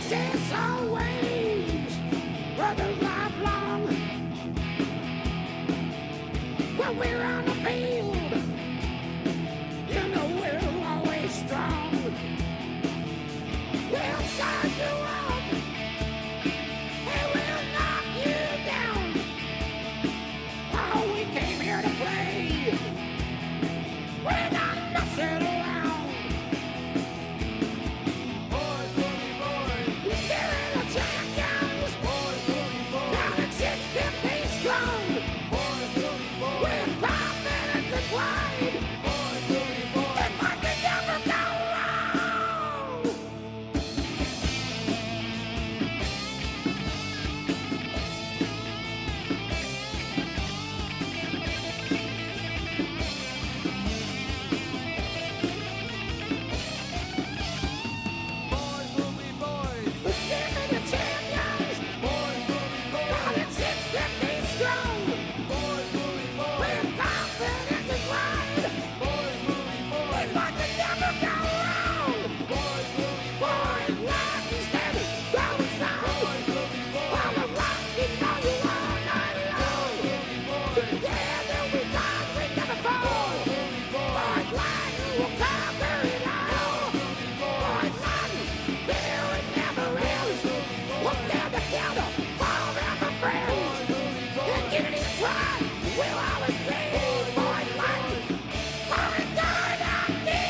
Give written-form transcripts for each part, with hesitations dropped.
Success always, brothers lifelong. When we're on the field, you know we're always strong. We'll size you up, and we'll knock you down. Oh, we came here to play. We're not messing around. Boys will be boys. They're the champions. Boys will be boys. Down at 650 strong. Boys will be boys. With confidence and pride. Boys will be boys. If I could never go wrong. Boys will be boys. They're the champions. Boys will be boys. Down at 650 strong. Boys will be boys. With confidence and pride. Boys will be boys. If I could never go wrong. Boys will be boys. Boys, like you said, going strong. Boys will be boys. While the rock keeps on you all night long. Boys will be boys. Together we rise, we never fall. Boys will be boys. Boys like you will conquer it all. Boys like there it never ends. We'll stand together, forever friends. And give it a try, we'll always be. Boys like for eternity.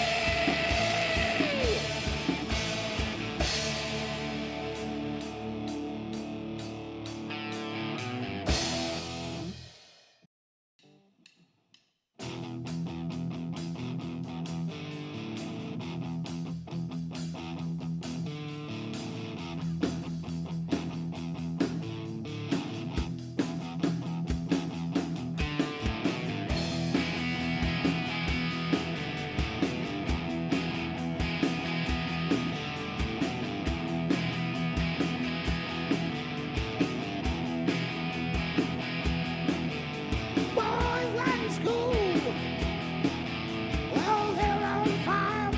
Boys like school, well, they're on fire.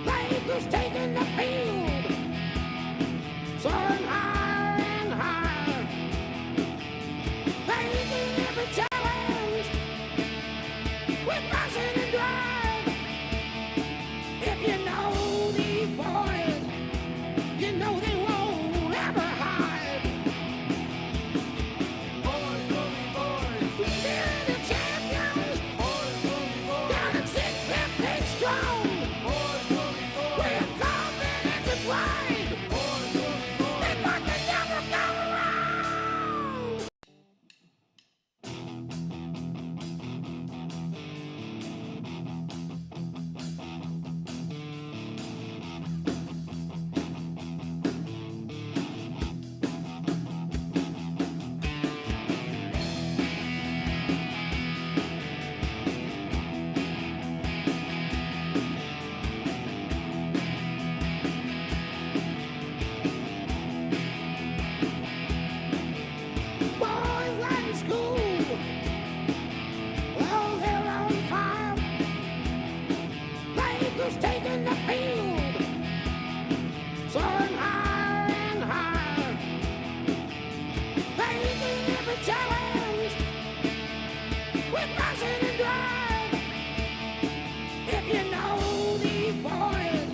Lakers taking the field, soaring higher and higher. Facing every challenge with passion and drive. If you know these boys, you know they won't ever hide. Boys will be boys. They're the champions, Boys will be boys. down at 650 strong. Boys will be boys. With confidence and pride, Boys will be boys. if I could never go wrong. Boys like school, well, they're on fire. Lakers taking the field, soaring higher and higher. Facing every challenge with passion and drive. If you know these boys,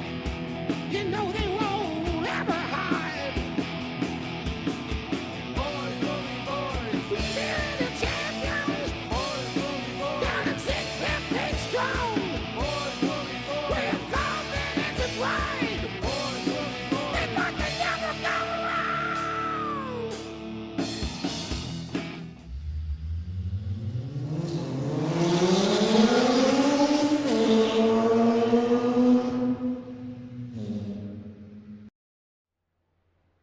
you know they won't ever hide. Boys will be boys. They're the champions, Boys will be boys. down at 650 strong. Boys will be boys. With confidence and pride, Boys will be boys. if I could never go wrong.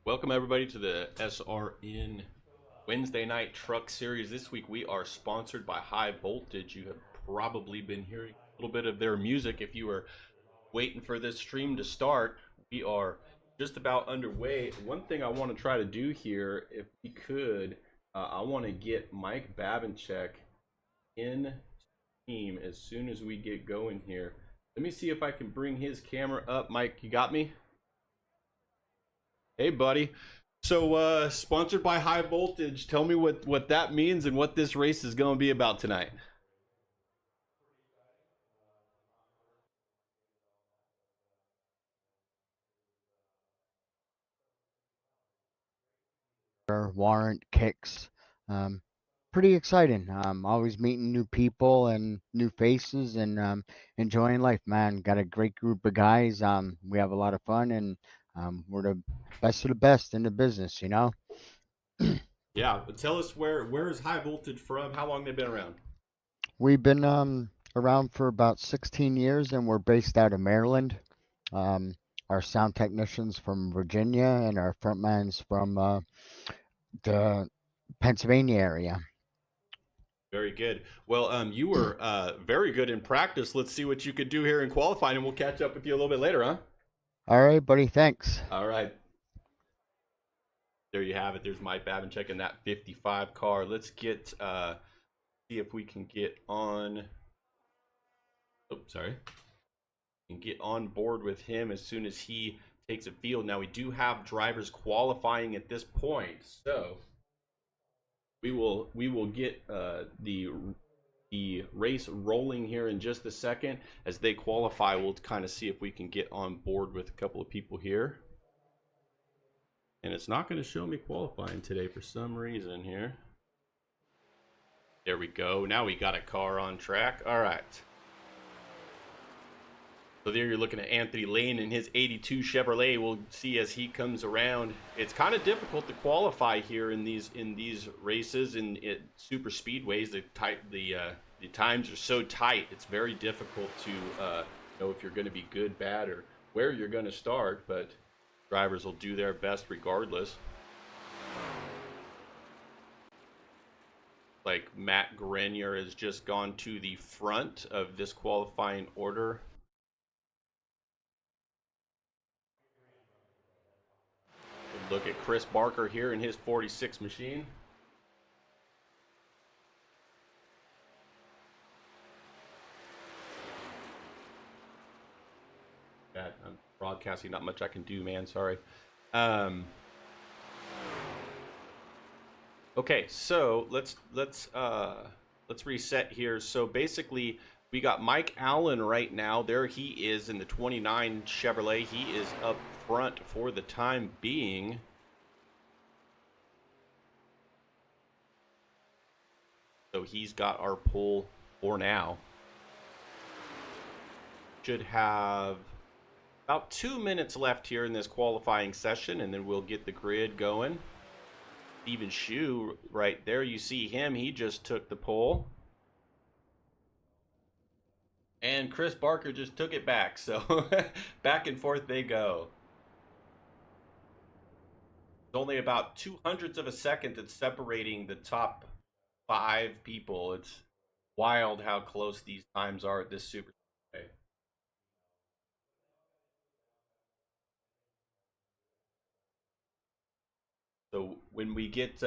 Welcome everybody to the SRN Wednesday Night Truck Series. This week we are sponsored by High Voltage. You have probably been hearing a little bit of their music. If you were waiting for this stream to start, we are just about underway. One thing I want to try to do here, if we could, I want to get Mike Babanchek in team as soon as we get going here. Let me see if I can bring his camera up. Mike, you got me? Hey, buddy. So, sponsored by High Voltage. Tell me what that means and what this race is going to be about tonight. Warrant kicks. Um, Pretty exciting. Always meeting new people and new faces and enjoying life, man. Got a great group of guys. We have a lot of fun and we're the best of the best in the business, you know. Yeah, but tell us where is High Voltage from? How long they've been around? We've been around for about 16 years and we're based out of Maryland. Um, our sound technicians from Virginia and our frontmans from the Pennsylvania area. Very good. Well, you were very good in practice. Let's see what you could do here in qualifying, and we'll catch up with you a little bit later, huh? All right, buddy. Thanks. All right. There you have it. There's Mike Babin checking that 55 car. Let's get see if we can get on. Oh, sorry. And get on board with him as soon as he takes a field. Now we do have drivers qualifying at this point, so we will get the race rolling here in just a second. As they qualify, we'll kind of see if we can get on board with a couple of people here. And it's not going to show me qualifying today for some reason here. There we go. Now we got a car on track. All right. So there you're looking at Anthony Lane and his 82 Chevrolet. We'll see as he comes around. It's kind of difficult to qualify here in these races in super speedways. The times are so tight. It's very difficult to know if you're going to be good, bad, or where you're going to start. But drivers will do their best regardless. Like Matt Grenier has just gone to the front of this qualifying order. Look at Chris Barker here in his 46 machine. I'm broadcasting, not much I can do, man. Sorry. Okay, so let's reset here. So basically, we got Mike Allen right now. There he is in the 29 Chevrolet. He is up front for the time being. So he's got our pole for now. Should have about 2 minutes left here in this qualifying session, and then we'll get the grid going. Steven Shue right there, you see him. He just took the pole. And Chris Barker just took it back. So back and forth they go. It's only about 2/100 of a second that's separating the top 5 people. It's wild how close these times are at this super speedway. So when we get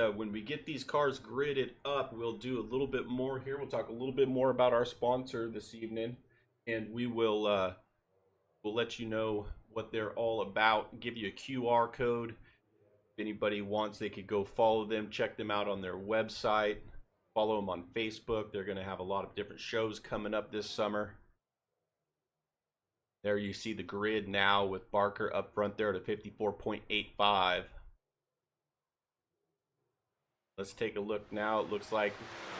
these cars gridded up, we'll do a little bit more here. We'll talk a little bit more about our sponsor this evening, and we'll let you know what they're all about. Give you a QR code. If anybody wants, they could go follow them, check them out on their website, follow them on Facebook. They're going to have a lot of different shows coming up this summer. There you see the grid now with Barker up front there at a 54.85. Let's take a look now. It looks like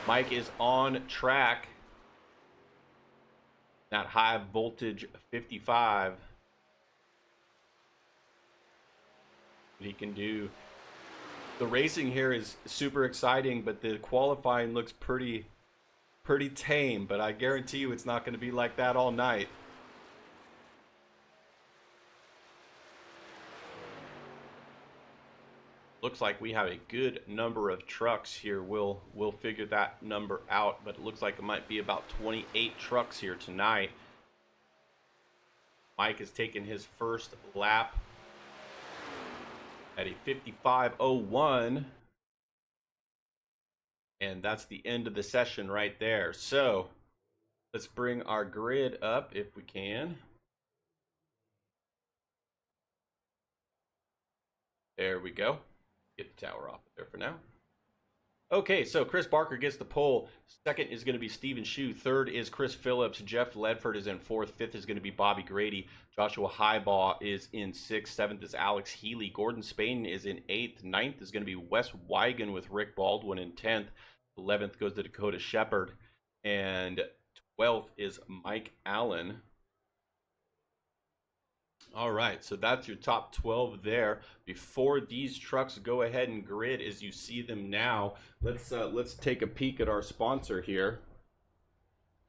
Mike is on track. That High Voltage 55. What he can do. The racing here is super exciting, but the qualifying looks pretty tame. But I guarantee you it's not going to be like that all night. Looks like we have a good number of trucks here. We'll figure that number out, but it looks like it might be about 28 trucks here tonight. Mike has taken his first lap at a 55.01, and that's the end of the session right there. So let's bring our grid up if we can. There we go. Get the tower off there for now. Okay, so Chris Barker gets the pole. Second is going to be Steven Shue. Third is Chris Phillips. Jeff Ledford is in fourth. Fifth is going to be Bobby Grady. Joshua Highbaugh is in sixth. Seventh is Alex Healy. Gordon Spain is in eighth. Ninth is going to be Wes Wigan with Rick Baldwin in 10th. 11th goes to Dakota Shepard. And 12th is Mike Allen. All right, so that's your top 12 there. Before these trucks go ahead and grid as you see them now, let's take a peek at our sponsor here.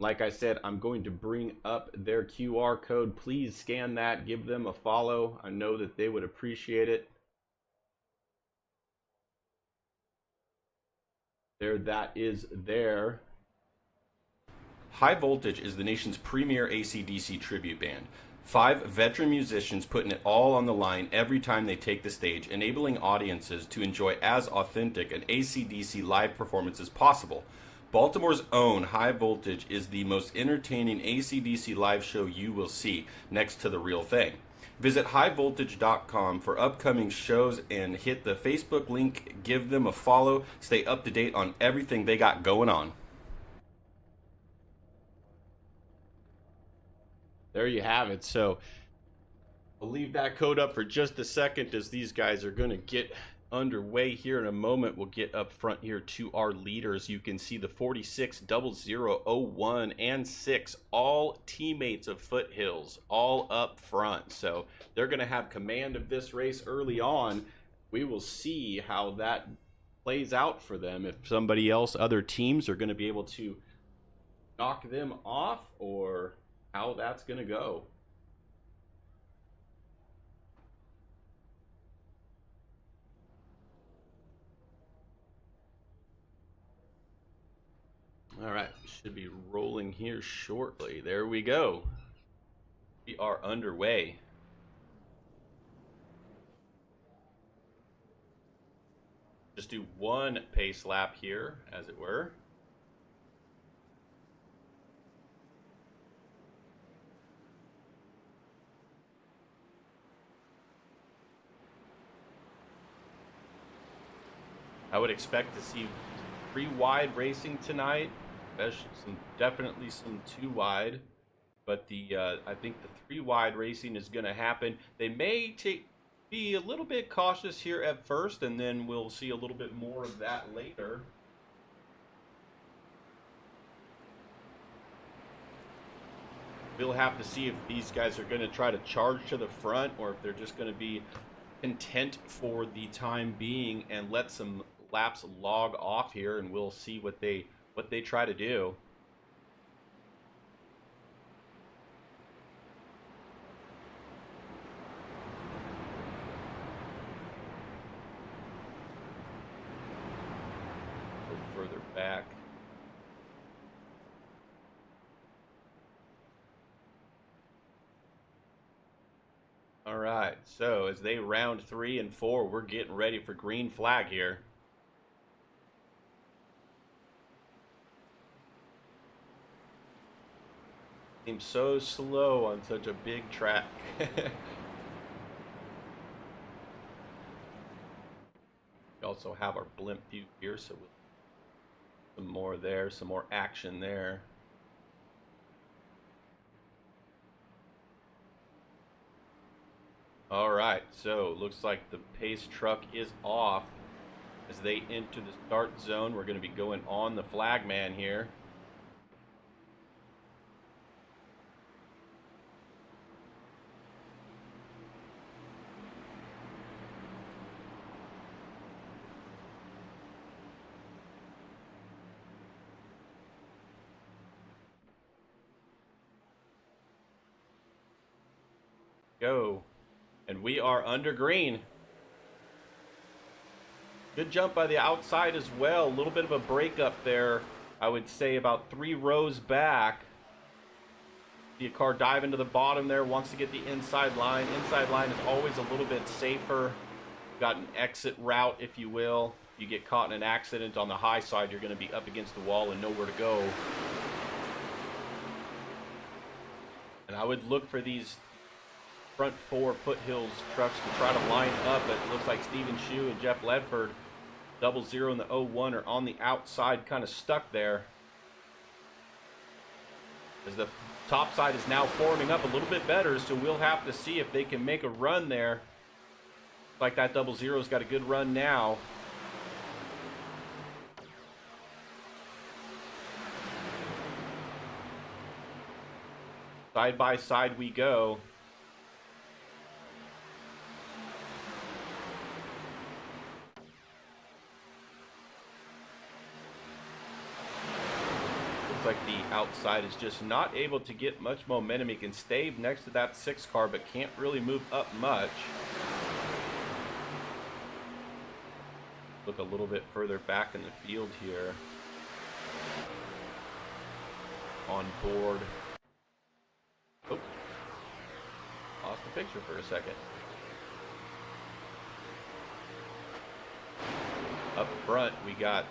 Like I said, I'm going to bring up their QR code. Please scan that, give them a follow. I know that they would appreciate it. There that is there. High Voltage is the nation's premier AC/DC tribute band. 5 veteran musicians putting it all on the line every time they take the stage, enabling audiences to enjoy as authentic an AC/DC live performance as possible. Baltimore's own High Voltage is the most entertaining AC/DC live show you will see, next to The Real Thing. Visit highvoltage.com for upcoming shows and hit the Facebook link, give them a follow, stay up to date on everything they got going on. There you have it. So I'll leave that code up for just a second as these guys are going to get underway here in a moment. We'll get up front here to our leaders. You can see the 46, 0001, and 6, all teammates of Foothills, all up front. So they're going to have command of this race early on. We will see how that plays out for them. If somebody else, other teams are going to be able to knock them off, or how that's going to go. All right, we should be rolling here shortly. There we go. We are underway. Just do one pace lap here, as it were. I would expect to see 3 wide racing tonight, definitely some 2 wide, but I think the 3 wide racing is going to happen. They may be a little bit cautious here at first, and then we'll see a little bit more of that later. We'll have to see if these guys are going to try to charge to the front, or if they're just going to be content for the time being and let some laps log off here, and we'll see what they try to do. Go further back. All right, so as they round 3 and 4, we're getting ready for green flag here. Seems so slow on such a big track. We also have our blimp view here, so some more there, some more action there. All right, so looks like the pace truck is off as they enter the start zone. We're going to be going on the flagman here. Go. And we are under green. Good jump by the outside as well. A little bit of a breakup there. I would say about 3 rows back. See a car dive into the bottom there. Wants to get the inside line. Inside line is always a little bit safer. Got an exit route, if you will. You get caught in an accident on the high side, you're going to be up against the wall and nowhere to go. And I would look for these front four Foothills trucks to try to line up. It looks like Steven Shue and Jeff Ledford, 00 and the 01, are on the outside, kind of stuck there. As the top side is now forming up a little bit better, so we'll have to see if they can make a run there. Like that 00's got a good run now. Side by side we go. Looks like the outside is just not able to get much momentum. He can stay next to that 6 car, but can't really move up much. Look a little bit further back in the field here. On board. Oh, lost the picture for a second. Up front, we got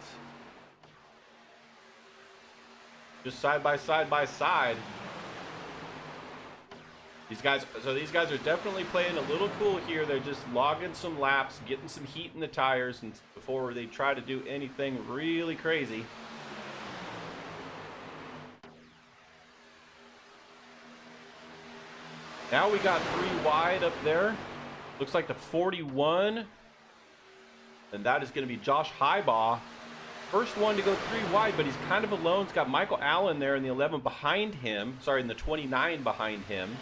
just side by side. These guys are definitely playing a little cool here. They're just logging some laps, getting some heat in the tires, and before they try to do anything really crazy. Now we got 3 wide up there. Looks like the 41. And that is going to be Josh Highbaugh. First one to go 3 wide, but he's kind of alone. He's got Michael Allen there in the 11 behind him. Sorry, in the 29 behind him.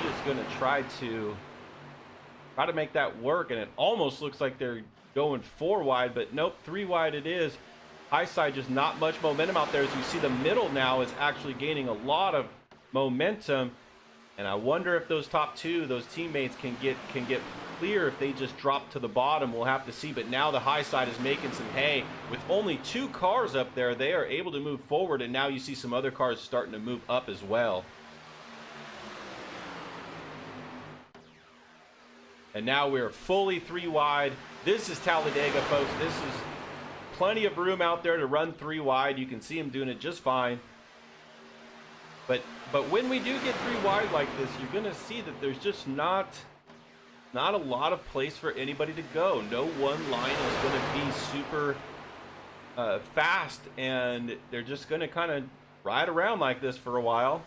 He is going to try to make that work. And it almost looks like they're going 4 wide, but nope, 3 wide it is. High side, just not much momentum out there. As you see, the middle now is actually gaining a lot of momentum. And I wonder if those top 2, those teammates can get clear if they just drop to the bottom. We'll have to see. But now the high side is making some hay. With only 2 cars up there, they are able to move forward. And now you see some other cars starting to move up as well. And now we're fully 3 wide. This is Talladega, folks. This is plenty of room out there to run 3 wide. You can see them doing it just fine. But when we do get 3 wide like this, you're going to see that there's just not a lot of place for anybody to go. No one line is going to be super fast, and they're just going to kind of ride around like this for a while.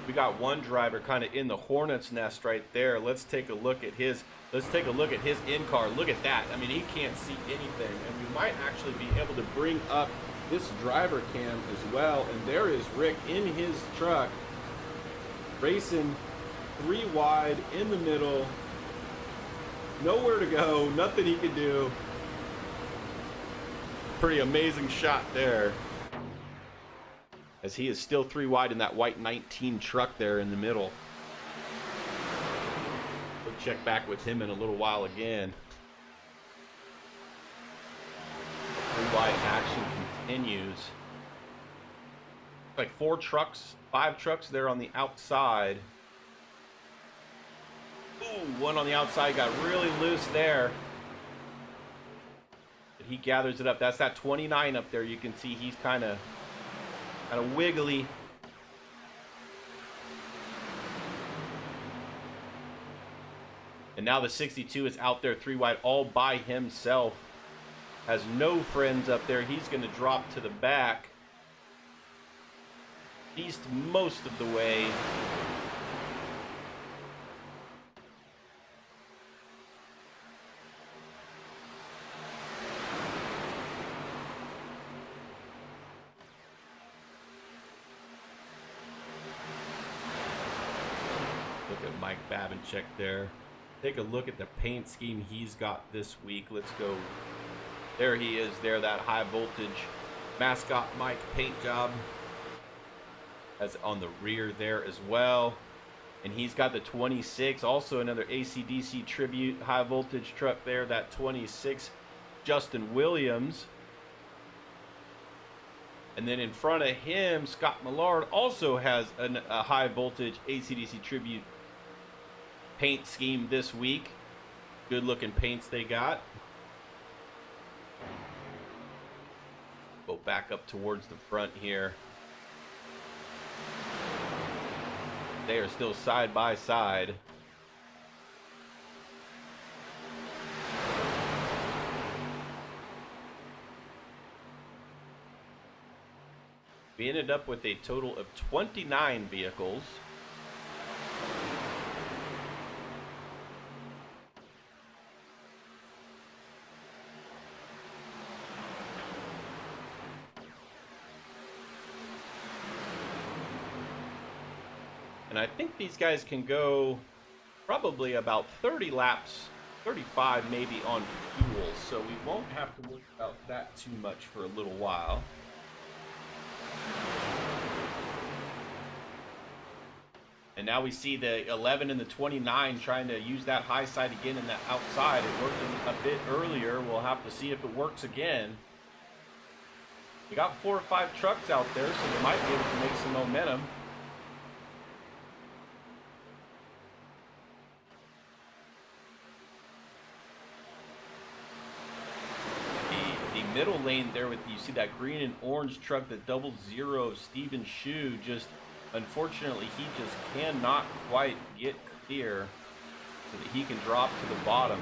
We got one driver kind of in the hornet's nest right there. Let's take a look at his in-car. Look at that. I mean, he can't see anything. And we might actually be able to bring up this driver cam as well. And there is Rick in his truck, racing 3 wide in the middle. Nowhere to go, nothing he can do. Pretty amazing shot there. As he is still 3 wide in that white 19 truck there in the middle. We'll check back with him in a little while again. 3 wide action continues. Like 5 trucks there on the outside. Ooh, one on the outside got really loose there. But he gathers it up. That's that 29 up there. You can see he's kind of wiggly. And now the 62 is out there 3 wide all by himself. Has no friends up there. He's going to drop to the back. East most of the way. Look at Mike Babinchek there. Take a look at the paint scheme he's got this week. Let's go. There he is there, that high voltage mascot Mike paint job. That's on the rear there as well. And he's got the 26, also another AC/DC tribute high voltage truck there, that 26 Justin Williams. And then in front of him, Scott Millard also has a high voltage AC/DC tribute paint scheme this week. Good looking paints they got. Go back up towards the front here. They are still side by side. We ended up with a total of 29 vehicles. And I think these guys can go probably about 30 laps, 35 maybe on fuel, so we won't have to worry about that too much for a little while. And now we see the 11 and the 29 trying to use that high side again in that outside. It worked a bit earlier. We'll have to see if it works again. We got 4 or 5 trucks out there, so they might be able to make some momentum. The middle lane there with, you see that green and orange truck, the 00 Steven Shu, just unfortunately he just cannot quite get clear so that he can drop to the bottom.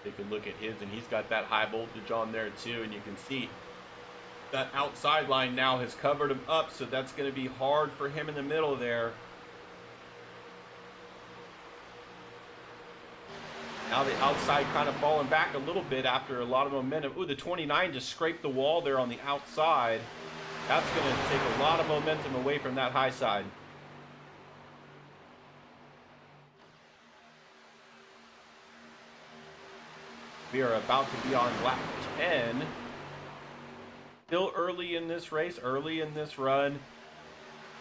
Take a look at his, and he's got that high voltage on there too, and you can see that outside line now has covered him up, so that's going to be hard for him in the middle there. Now the outside kind of falling back a little bit after a lot of momentum. Ooh, the 29 just scraped the wall there on the outside. That's going to take a lot of momentum away from that high side. We are about to be on lap 10. Still early in this race, early in this run.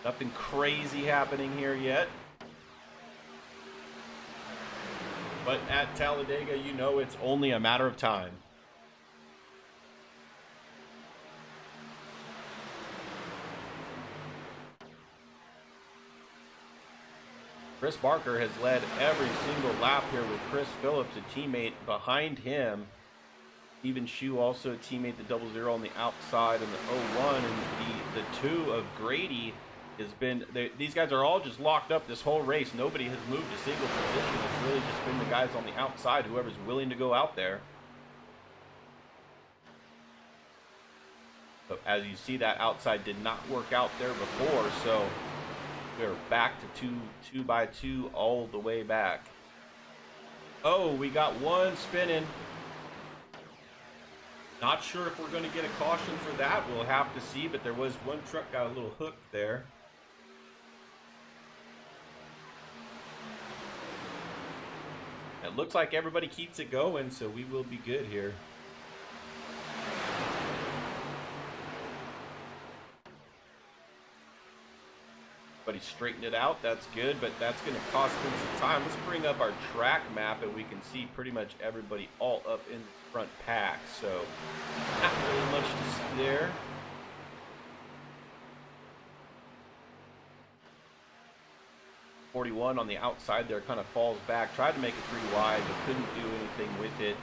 Nothing crazy happening here yet. But at Talladega, you know it's only a matter of time. Chris Barker has led every single lap here with Chris Phillips, a teammate behind him. Steven Shu also a teammate, the 00 on the outside, and the 01, and the 2 of Grady has been, these guys are all just locked up this whole race. Nobody has moved a single position. It's really just been the guys on the outside, whoever's willing to go out there. But as you see, that outside did not work out there before, so we're back to 2 by 2 all the way back. Oh, we got one spinning. Not sure if we're going to get a caution for that. We'll have to see, but there was one truck got a little hooked there. It looks like everybody keeps it going, so we will be good here. But he straightened it out. That's good, but that's going to cost him some time. Let's bring up our track map, and we can see pretty much everybody all up in the front pack. So not really much to see there. .41 on the outside there kind of falls back. Tried to make it pretty wide, but couldn't do anything with it.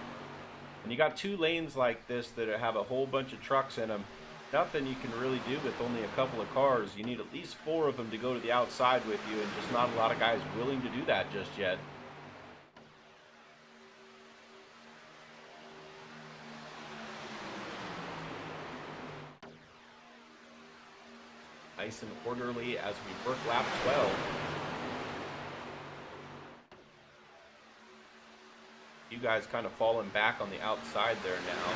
And you got 2 lanes like this that have a whole bunch of trucks in them. Nothing you can really do with only a couple of cars. You need at least 4 of them to go to the outside with you, and just not a lot of guys willing to do that just yet. Nice and orderly as we work lap 12. You guys kind of falling back on the outside there now.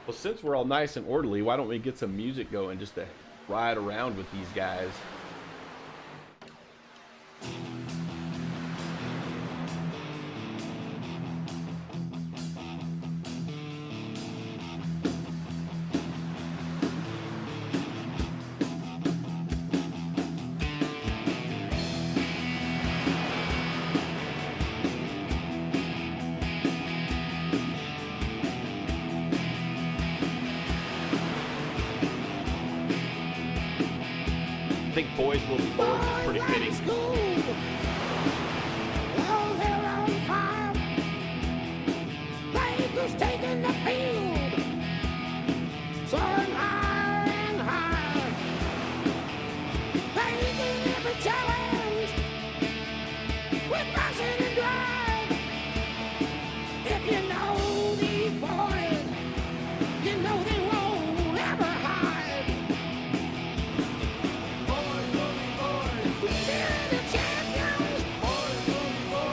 Well, since we're all nice and orderly, why don't we get some music going just to ride around with these guys? think boys will be boys is pretty fitting. School. Oh, they're on fire. The Eagles taking the field. Soaring higher and higher. Facing every challenge. With passion and drive. If you know these boys, you know they won't ever hide. They're the champions.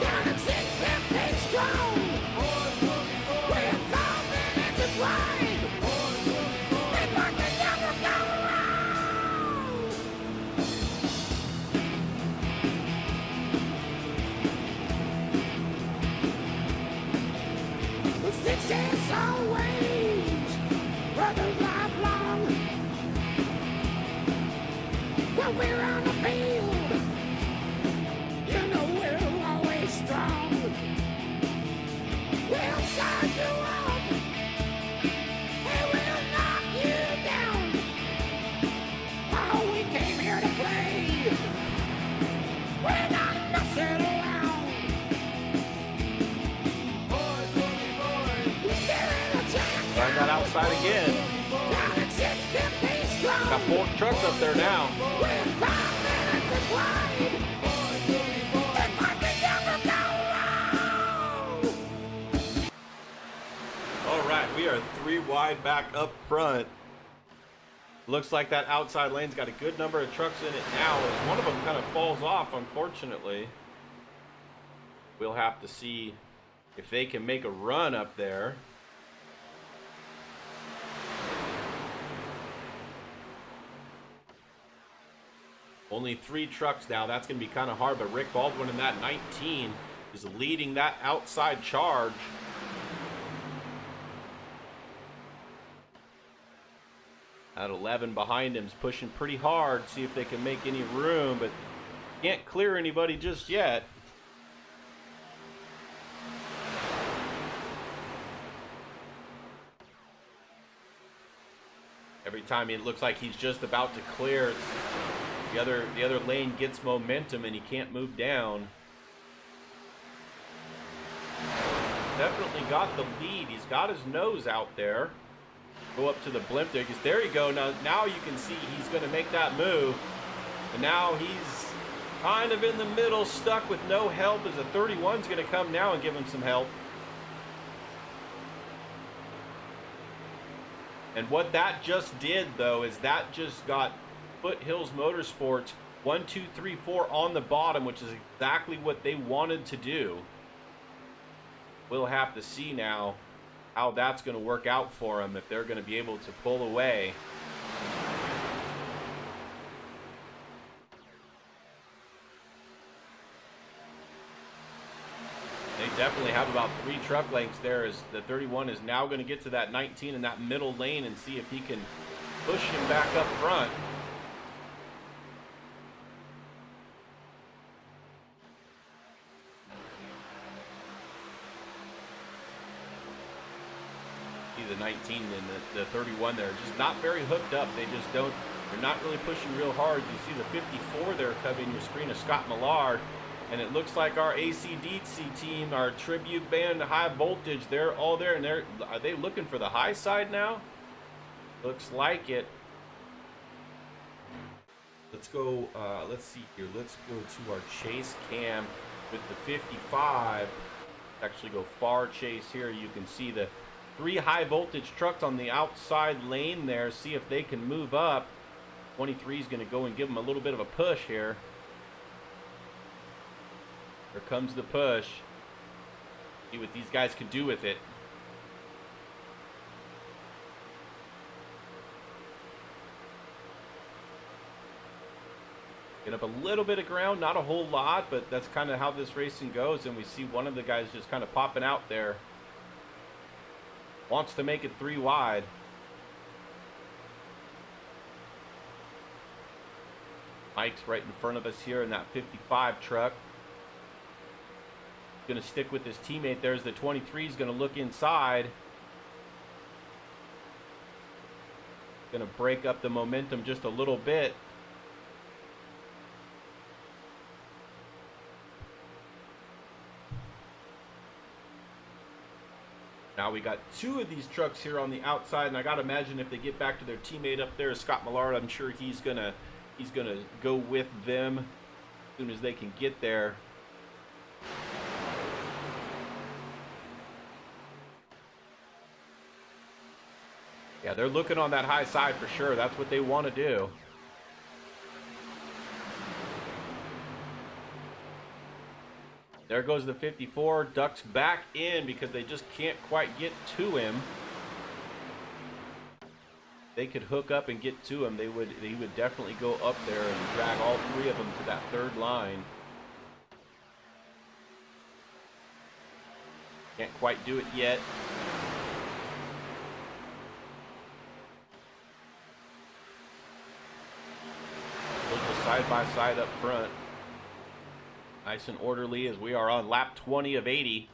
Down at 650 strong. With confidence and pride. They want to never go wrong. Success always, brothers lifelong. When we're on the field, you know we're always strong. We'll size you up, and we'll knock you down. Oh, we came here to play. We're not messing around. Find that outside again. Down at 650 strong. Got 4 trucks up there now. With confidence and pride. They want to never go wrong. All right, we are 3 wide back up front. Looks like that outside lane's got a good number of trucks in it now. As one of them kind of falls off, unfortunately. We'll have to see if they can make a run up there. Only 3 trucks now. That's going to be kind of hard, but Rick Baldwin in that 19 is leading that outside charge. At 11 behind him is pushing pretty hard. See if they can make any room, but can't clear anybody just yet. Every time it looks like he's just about to clear, the other lane gets momentum and he can't move down. Definitely got the lead. He's got his nose out there. Go up to the blimp there, because there you go. Now you can see he's going to make that move. And now he's kind of in the middle, stuck with no help, as a 31's going to come now and give him some help. And what that just did, though, is that just got Foothills Motorsports 1, 2, 3, 4 on the bottom, which is exactly what they wanted to do. We'll have to see now how that's going to work out for them, if they're going to be able to pull away. They definitely have about 3 truck lengths there, as the 31 is now going to get to that 19 in that middle lane and see if he can push him back up front. The 19 and the 31 there, just not very hooked up. They're not really pushing real hard. You see the 54 there covering your screen of Scott Millard, and it looks like our AC/DC team, our tribute band, High Voltage, they're all there, and are they looking for the high side now? Looks like it. Let's go, let's see here. Let's go to our chase cam with the 55. Actually go far chase here. You can see the 3 high voltage trucks on the outside lane there. See if they can move up. 23 is going to go and give them a little bit of a push here. Here comes the push. See what these guys can do with it. Get up a little bit of ground, not a whole lot, but that's kind of how this racing goes. And we see one of the guys just kind of popping out there. Wants to make it 3 wide. Mike's right in front of us here in that 55 truck. Going to stick with his teammate. There's the 23. He's going to look inside. Going to break up the momentum just a little bit. Now we got two of these trucks here on the outside, and I gotta imagine if they get back to their teammate up there, Scott Millard, I'm sure he's gonna go with them as soon as they can get there. Yeah, they're looking on that high side for sure. That's what they want to do. There goes the 54, ducks back in because they just can't quite get to him. They could hook up and get to him. He would definitely go up there and drag all three of them to that third line. Can't quite do it yet. Side by side up front. Nice and orderly as we are on lap 20 of 80.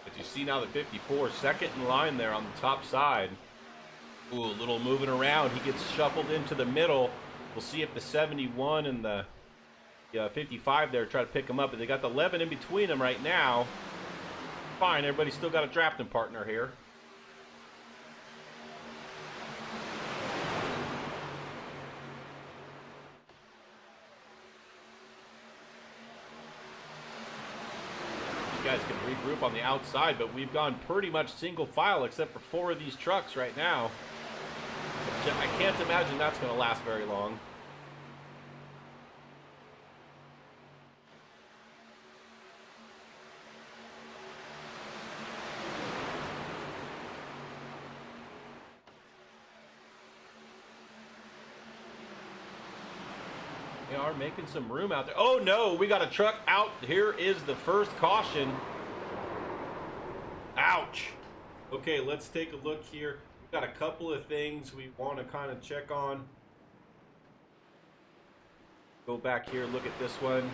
But you see now the 54 second in line there on the top side. Ooh, a little moving around. He gets shuffled into the middle. We'll see if the 71 and the 55 there try to pick him up, but they got the 11 in between them right now. Fine, everybody's still got a drafting partner here. These guys can regroup on the outside, but we've gone pretty much single file except for 4 of these trucks right now. I can't imagine that's going to last very long. They are making some room out there. Oh no, we got a truck out. Here is the first caution. Ouch. Okay, let's take a look here. We've got a couple of things we want to kind of check on. Go back here, look at this one.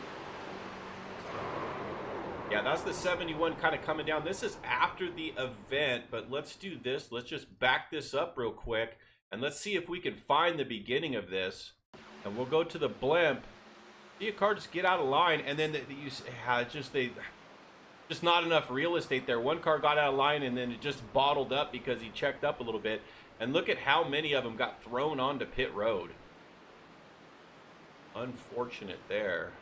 Yeah, that's the 71 kind of coming down. This is after the event, but let's do this. Let's just back this up real quick, and let's see if we can find the beginning of this. And we'll go to the blimp. See a car just get out of line, and then just not enough real estate there. One car got out of line, and then it just bottled up because he checked up a little bit. And look at how many of them got thrown onto pit road. Unfortunate there.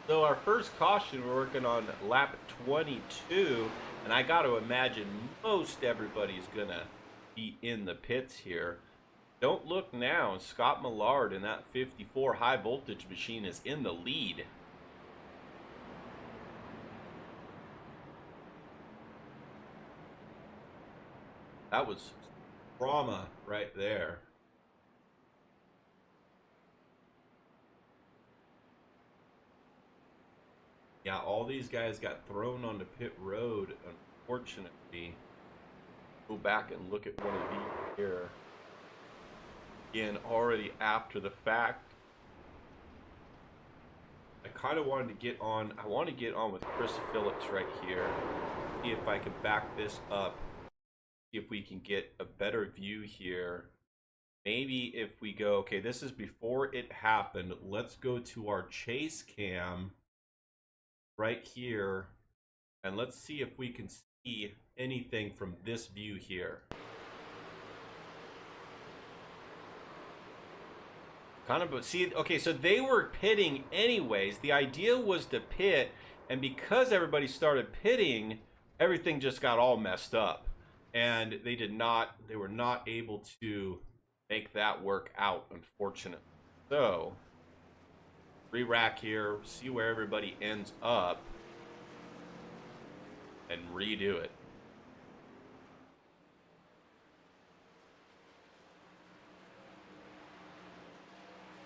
So our first caution, we're working on lap 22, and I got to imagine most everybody's gonna be in the pits here. Don't look now. Scott Millard in that 54 high voltage machine is in the lead. That was trauma right there. Yeah, all these guys got thrown onto pit road, unfortunately. Go back and look at one of these here. Again, already after the fact. I kind of wanted to get on. I want to get on with Chris Phillips right here. See if I can back this up. See if we can get a better view here. Maybe if we go, okay, this is before it happened. Let's go to our chase cam right here. And let's see if we can see anything from this view here. Kind of, but see, okay, so they were pitting anyways. The idea was to pit, and because everybody started pitting, everything just got all messed up. And they were not able to make that work out, unfortunately. So, re-rack here, see where everybody ends up, and redo it.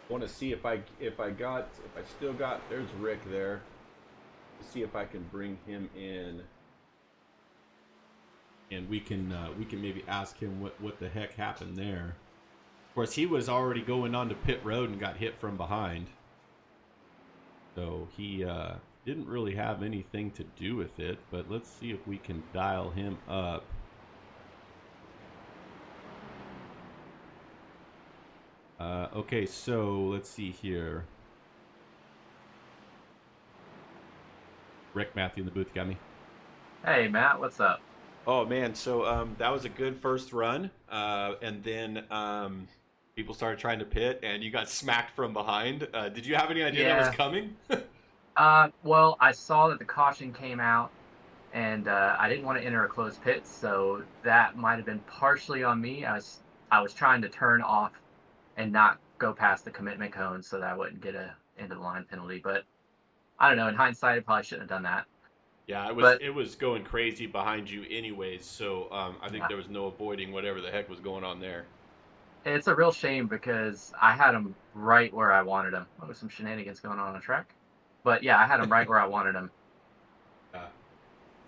Want to see if I still got, there's Rick there. To see if I can bring him in, and we can maybe ask him what the heck happened there. Of course, he was already going on to pit road and got hit from behind, so he didn't really have anything to do with it. But let's see if we can dial him up. Okay, so let's see here. Rick Matthew in the booth, you got me? Hey, Matt, what's up? Oh man, so that was a good first run, and then people started trying to pit, and you got smacked from behind. Did you have any idea that was Yeah. coming? Well, I saw that the caution came out, and I didn't want to enter a closed pit, so that might have been partially on me. I was trying to turn off and not go past the commitment cone so that I wouldn't get a end of the line penalty. But I don't know. In hindsight, I probably shouldn't have done that. Yeah, But it was going crazy behind you anyways, so I think yeah, there was no avoiding whatever the heck was going on there. it's a real shame because I had him right where I wanted him. Oh, some shenanigans going on the track. But yeah, I had him right where I wanted him. Uh,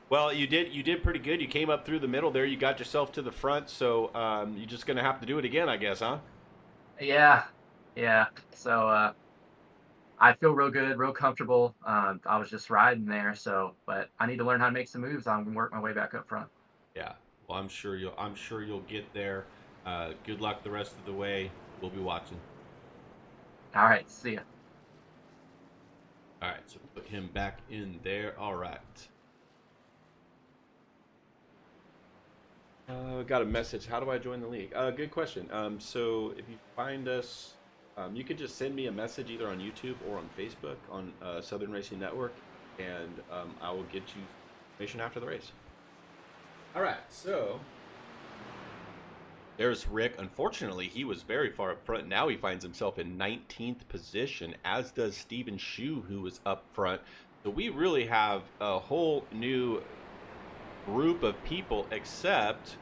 well, you did pretty good. You came up through the middle there. You got yourself to the front, so you're just gonna have to do it again, I guess, huh? Yeah, yeah. So I feel real good, real comfortable. I was just riding there, so but I need to learn how to make some moves. I'm gonna work my way back up front. Yeah. Well, I'm sure you'll get there. Good luck the rest of the way. We'll be watching. All right, see ya. All right, so put him back in there. All right. Got a message. How do I join the league? Good question. So if you find us, you can just send me a message either on YouTube or on Facebook on Southern Racing Network, and I will get you information after the race. All right, so there's Rick. Unfortunately, he was very far up front. Now he finds himself in 19th position, as does Steven Shu, who was up front. So we really have a whole new group of people, except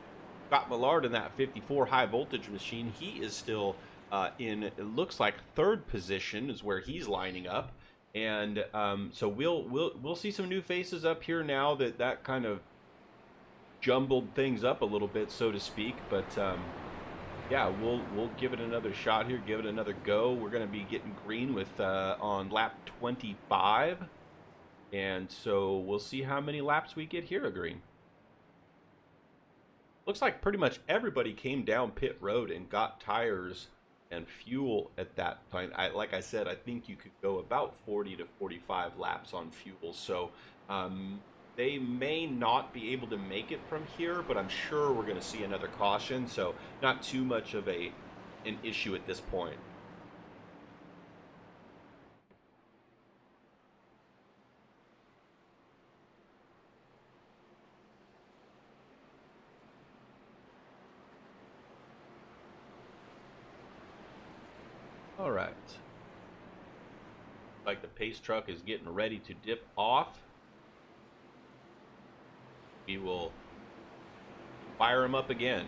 Scott Millard in that 54 high voltage machine. He is still in, it looks like, third position is where he's lining up. And so we'll see some new faces up here now that kind of jumbled things up a little bit, so to speak. But yeah, we'll give it another shot here, give it another go. We're going to be getting green with on lap 25, and so we'll see how many laps we get here at green. Looks like pretty much everybody came down pit road and got tires and fuel at that point. Like I said, I think you could go about 40 to 45 laps on fuel. So they may not be able to make it from here, but I'm sure we're going to see another caution. So not too much of an issue at this point. All right. Like the pace truck is getting ready to dip off. We will fire him up again.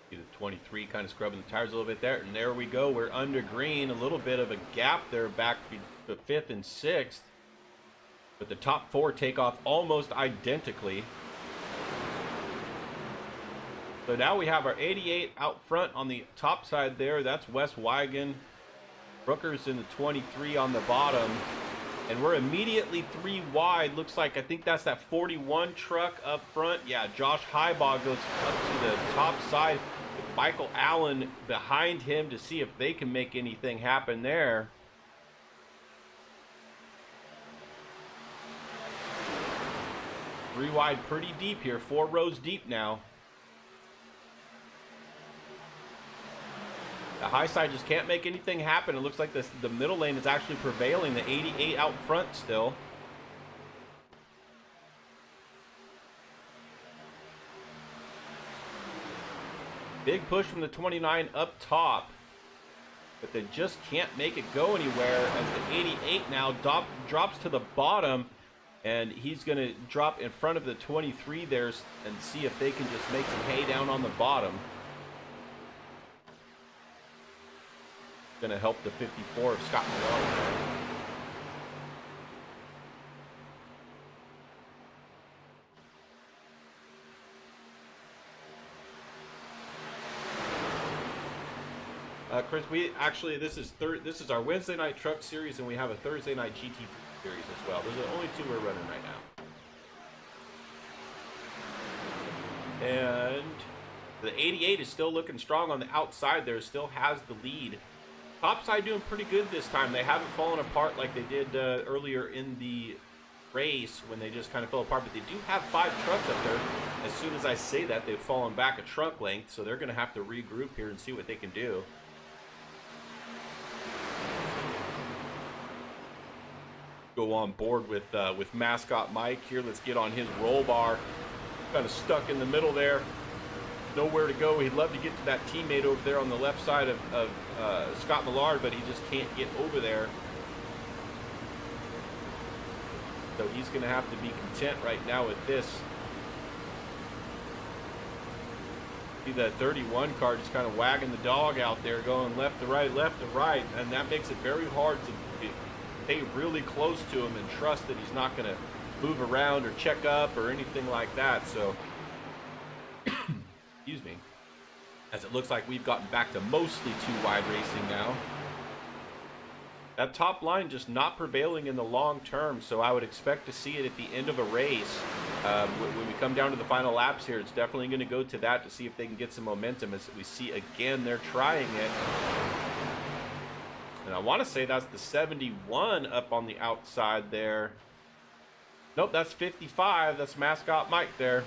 See the 23 kind of scrubbing the tires a little bit there, and there we go. We're under green. A little bit of a gap there back to 5th and 6th, but the top 4 take off almost identically. So now we have our 88 out front on the top side there. That's Wes Wigan. Brooker's in the 23 on the bottom. And we're immediately 3 wide. Looks like, I think that's that 41 truck up front. Yeah, Josh Heibaugh goes up to the top side with Michael Allen behind him to see if they can make anything happen there. Three wide pretty deep here. 4 rows deep now. The high side just can't make anything happen. It looks like the middle lane is actually prevailing. The 88 out front still. Big push from the 29 up top. But they just can't make it go anywhere as the 88 now drops to the bottom. And he's going to drop in front of the 23 there and see if they can just make some hay down on the bottom. Going to help the 54 of Scott Millard. Chris, we actually this is our Wednesday night truck series, and we have a Thursday night GT series as well. Those are the only two we're running right now. And the 88 is still looking strong on the outside there, still has the lead. Topside doing pretty good this time. They haven't fallen apart like they did earlier in the race when they just kind of fell apart, but they do have 5 trucks up there. As soon as I say that, they've fallen back a truck length, so they're going to have to regroup here and see what they can do. Go on board with Mascot Mike here. Let's get on his roll bar. Kind of stuck in the middle there. Nowhere to go. He'd love to get to that teammate over there on the left side of Scott Millard, but he just can't get over there. So he's going to have to be content right now with this. See that 31 car just kind of wagging the dog out there, going left to right, and that makes it very hard to stay really close to him and trust that he's not going to move around or check up or anything like that. So, excuse me, as it looks like we've gotten back to mostly 2 wide racing now. That top line just not prevailing in the long term, so I would expect to see it at the end of a race. When we come down to the final laps here, it's definitely going to go to that to see if they can get some momentum. As we see again, they're trying it. And I want to say that's the 71 up on the outside there. Nope, that's 55. That's Mascot Mike there.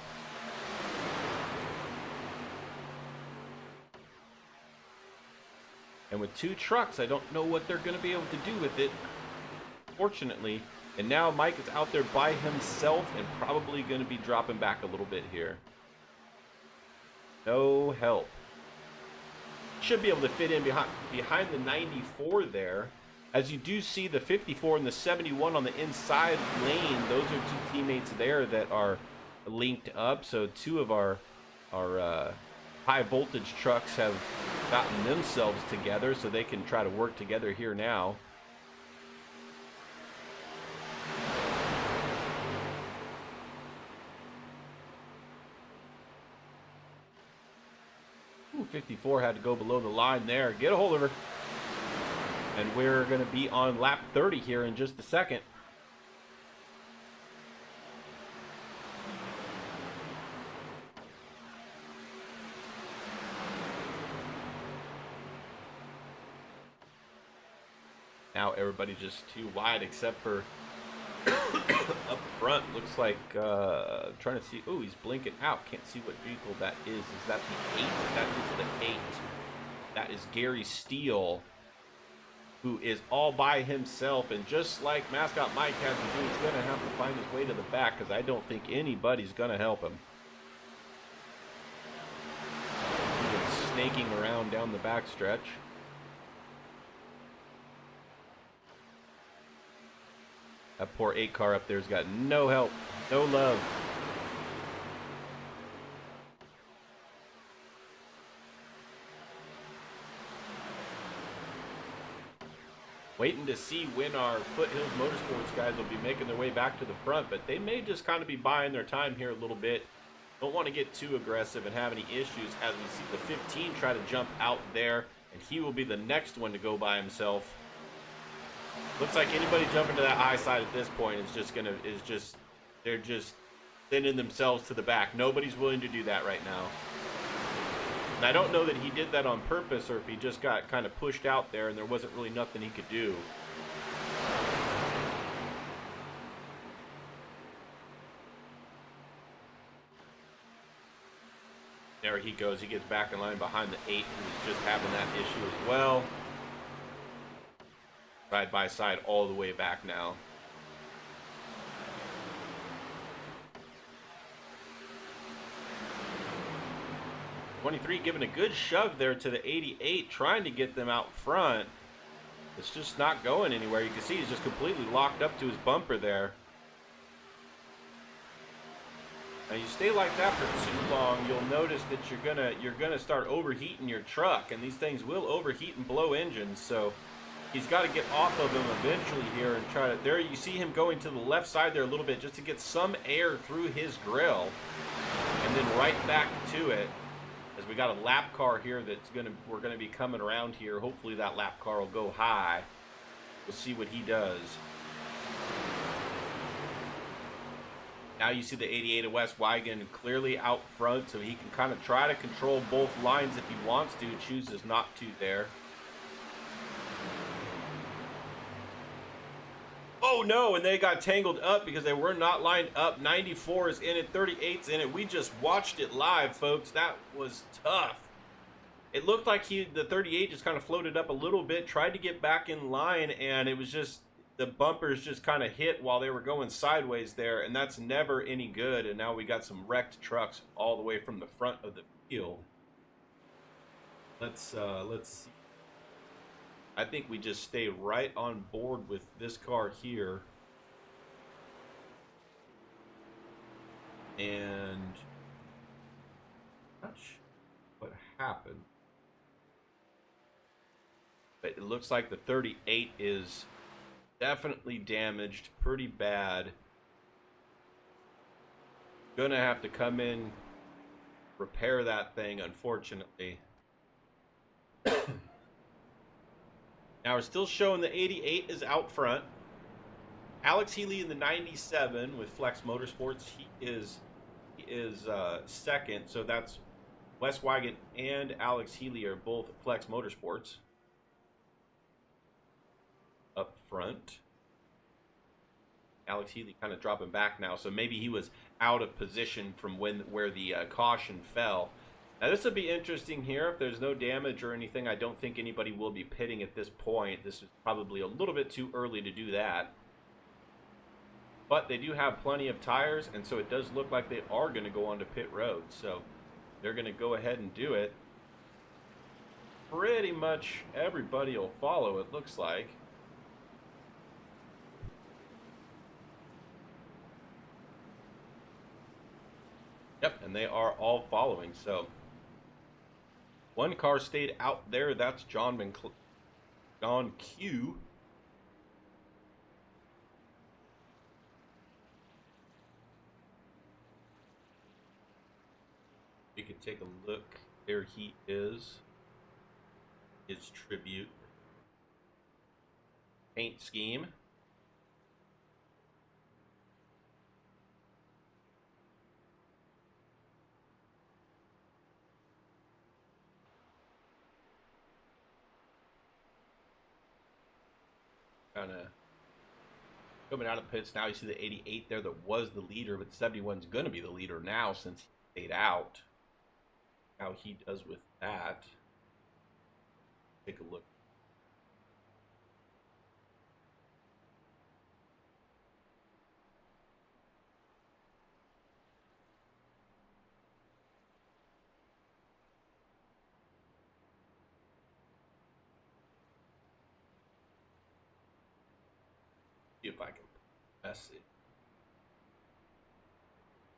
And with 2 trucks, I don't know what they're going to be able to do with it, fortunately. And now Mike is out there by himself and probably going to be dropping back a little bit here. No help. Should be able to fit in behind the 94 there. As you do see the 54 and the 71 on the inside lane, those are 2 teammates there that are linked up. So 2 of our high voltage trucks have gotten themselves together so they can try to work together here now. Ooh, 54 had to go below the line there. Get a hold of her. And we're going to be on lap 30 here in just a second. Now everybody just too wide except for up front. Looks like trying to see. Oh, he's blinking out. Can't see what vehicle that is. Is that the 8? That is the 8. That is Gary Steele, who is all by himself. And just like Mascot Mike has to do, he's going to have to find his way to the back because I don't think anybody's going to help him. He's snaking around down the back stretch. That poor 8 car up there's got no help, no love. Waiting to see when our Foothills Motorsports guys will be making their way back to the front, but they may just kind of be buying their time here a little bit. Don't want to get too aggressive and have any issues as we see the 15 try to jump out there, and he will be the next one to go by himself. Looks like anybody jumping to that high side at this point they're just sending themselves to the back. Nobody's willing to do that right now. And I don't know that he did that on purpose or if he just got kind of pushed out there and there wasn't really nothing he could do. There he goes. He gets back in line behind the 8 who's just having that issue as well. Side by side all the way back now. '23 giving a good shove there to the 88, trying to get them out front. It's just not going anywhere. You can see he's just completely locked up to his bumper there. Now you stay like that for too long, you'll notice that you're gonna start overheating your truck, and these things will overheat and blow engines. So he's got to get off of him eventually here and try to. There you see him going to the left side there a little bit just to get some air through his grill, and then right back to it. as we got a lap car here we're gonna be coming around here. Hopefully that lap car will go high. We'll see what he does. Now you see the 88 of Wes Wigan clearly out front, so he can kind of try to control both lines if he wants to. Chooses not to there. Oh no, and they got tangled up because they were not lined up. 94 is in it, 38's in it. We just watched it live, folks. That was tough. It looked like the 38 just kind of floated up a little bit, tried to get back in line, and it was just, the bumpers just kind of hit while they were going sideways there, and that's never any good. And now we got some wrecked trucks all the way from the front of the field. Let's see. I think we just stay right on board with this car here. And not sure what happened. But it looks like the 38 is definitely damaged pretty bad. Gonna have to come in, repair that thing, unfortunately. Now we're still showing the 88 is out front. Alex Healy in the 97 with Flex Motorsports. He is second. So that's Wes Wigan and Alex Healy are both Flex Motorsports up front. Alex Healy kind of dropping back now, so maybe he was out of position from where the caution fell. Now this will be interesting here. If there's no damage or anything, I don't think anybody will be pitting at this point. This is probably a little bit too early to do that. But they do have plenty of tires, and so it does look like they are going to go onto pit road. So they're going to go ahead and do it. Pretty much everybody will follow, it looks like. Yep, and they are all following. So one car stayed out there. That's John Q. You can take a look. There he is. His tribute paint scheme. Kind of coming out of pits now. You see the 88 there that was the leader, but the 71's going to be the leader now since he stayed out. How he does with that. Take a look. See if I can press it.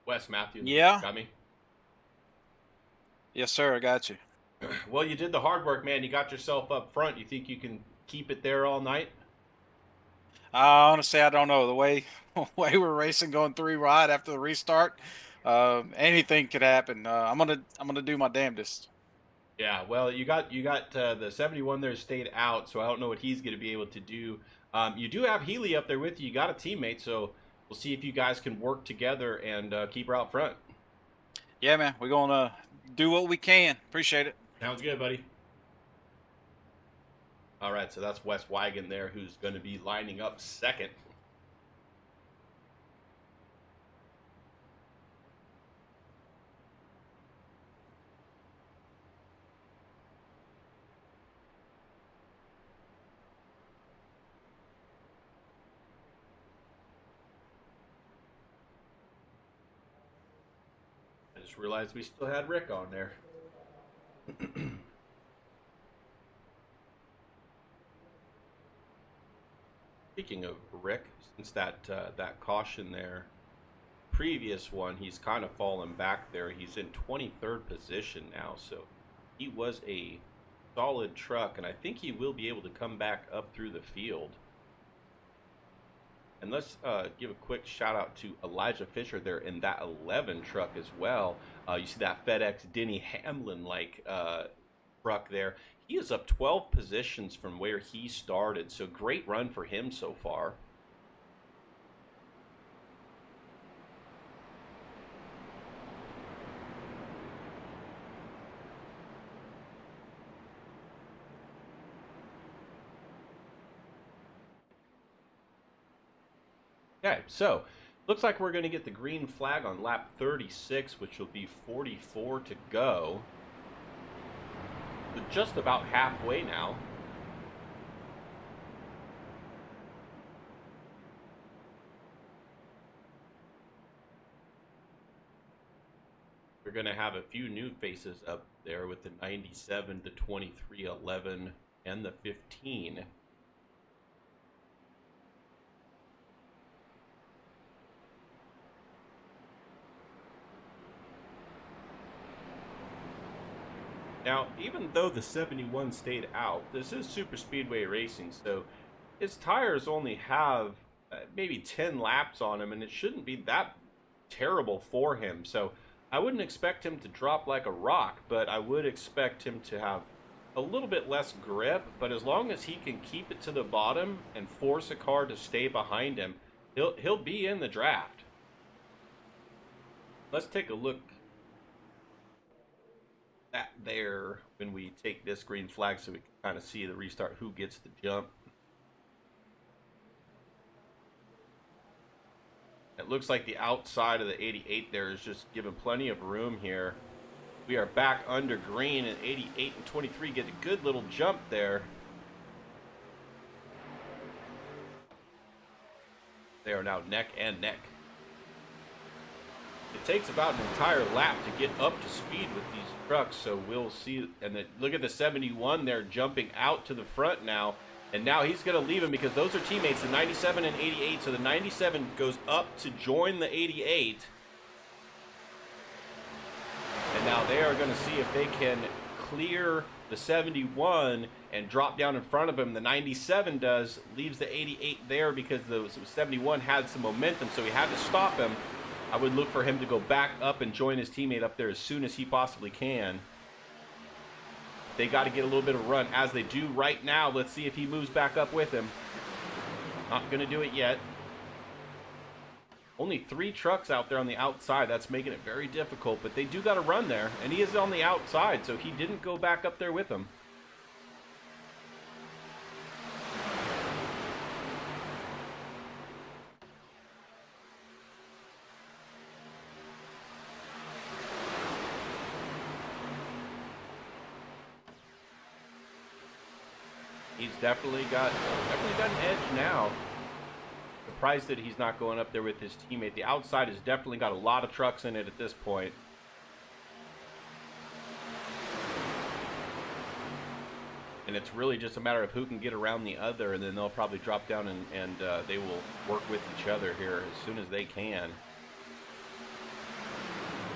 Wes Matthews. Yeah. Got me? Yes, sir. I got you. Well, you did the hard work, man. You got yourself up front. You think you can keep it there all night? Honestly, I don't know. The way we're racing, going 3 wide after the restart, anything could happen. I'm gonna do my damnedest. Yeah. Well, you got the 71 there stayed out, so I don't know what he's going to be able to do. You do have Healy up there with you. You got a teammate, so we'll see if you guys can work together and keep her out front. Yeah, man. We're gonna do what we can. Appreciate it. Sounds good, buddy. All right, so that's Wes Wigan there, who's going to be lining up second. I just realized we still had Rick on there. Speaking of Rick, since that caution there, previous one, he's kind of fallen back there. He's in 23rd position now, so he was a solid truck, and I think he will be able to come back up through the field. And let's give a quick shout out to Elijah Fisher there in that 11 truck as well. You see that FedEx Denny Hamlin like truck there. He is up 12 positions from where he started, so great run for him so far. Okay, so looks like we're going to get the green flag on lap 36, which will be 44 to go. We're just about halfway now. We're going to have a few new faces up there with the 97, the 23, 11, and the 15. Now, even though the 71 stayed out, this is super speedway racing, so his tires only have maybe 10 laps on him, and it shouldn't be that terrible for him. So I wouldn't expect him to drop like a rock, but I would expect him to have a little bit less grip. But as long as he can keep it to the bottom and force a car to stay behind him, he'll be in the draft. Let's take a look at there when we take this green flag so we can kind of see the restart, who gets the jump. It looks like the outside of the 88 there is just given plenty of room here. We are back under green, and 88 and 23 get a good little jump there. They are now neck and neck. It takes about an entire lap to get up to speed with these trucks, so we'll see. And look at the 71 there jumping out to the front now. And now he's going to leave him because those are teammates, the 97 and 88. So the 97 goes up to join the 88. And now they are going to see if they can clear the 71 and drop down in front of him. The 97 does, leaves the 88 there because the 71 had some momentum, so he had to stop him. I would look for him to go back up and join his teammate up there as soon as he possibly can. They got to get a little bit of run, as they do right now. Let's see if he moves back up with him. Not going to do it yet. Only 3 trucks out there on the outside. That's making it very difficult, but they do got to run there, and he is on the outside, so he didn't go back up there with him. He's definitely got an edge now. Surprised that he's not going up there with his teammate. The outside has definitely got a lot of trucks in it at this point. And it's really just a matter of who can get around the other, and then they'll probably drop down and they will work with each other here as soon as they can.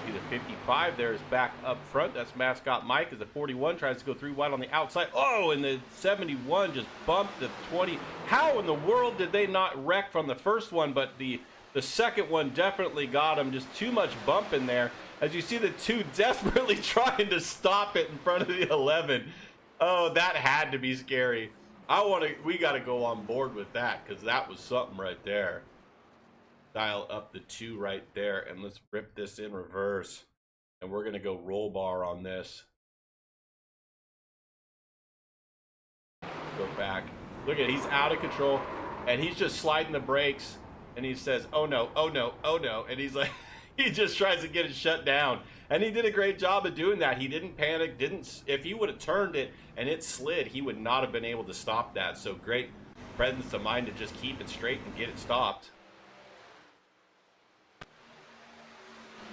The 55 there is back up front. That's Mascot Mike, as the 41 tries to go through wide on the outside. Oh, and the 71 just bumped the 20. How in the world did they not wreck from the first one? But the second one definitely got him. Just too much bump in there. As you see the 2 desperately trying to stop it in front of the 11. Oh, that had to be scary. We got to go on board with that, because that was something right there. Dial up the 2 right there, and let's rip this in reverse. And we're going to go roll bar on this. Go back. Look at it, he's out of control, and he's just sliding the brakes, and he says, oh no, oh no, oh no. And he's like, he just tries to get it shut down. And he did a great job of doing that. He didn't panic, if he would have turned it and it slid, he would not have been able to stop that. So great presence of mind to just keep it straight and get it stopped.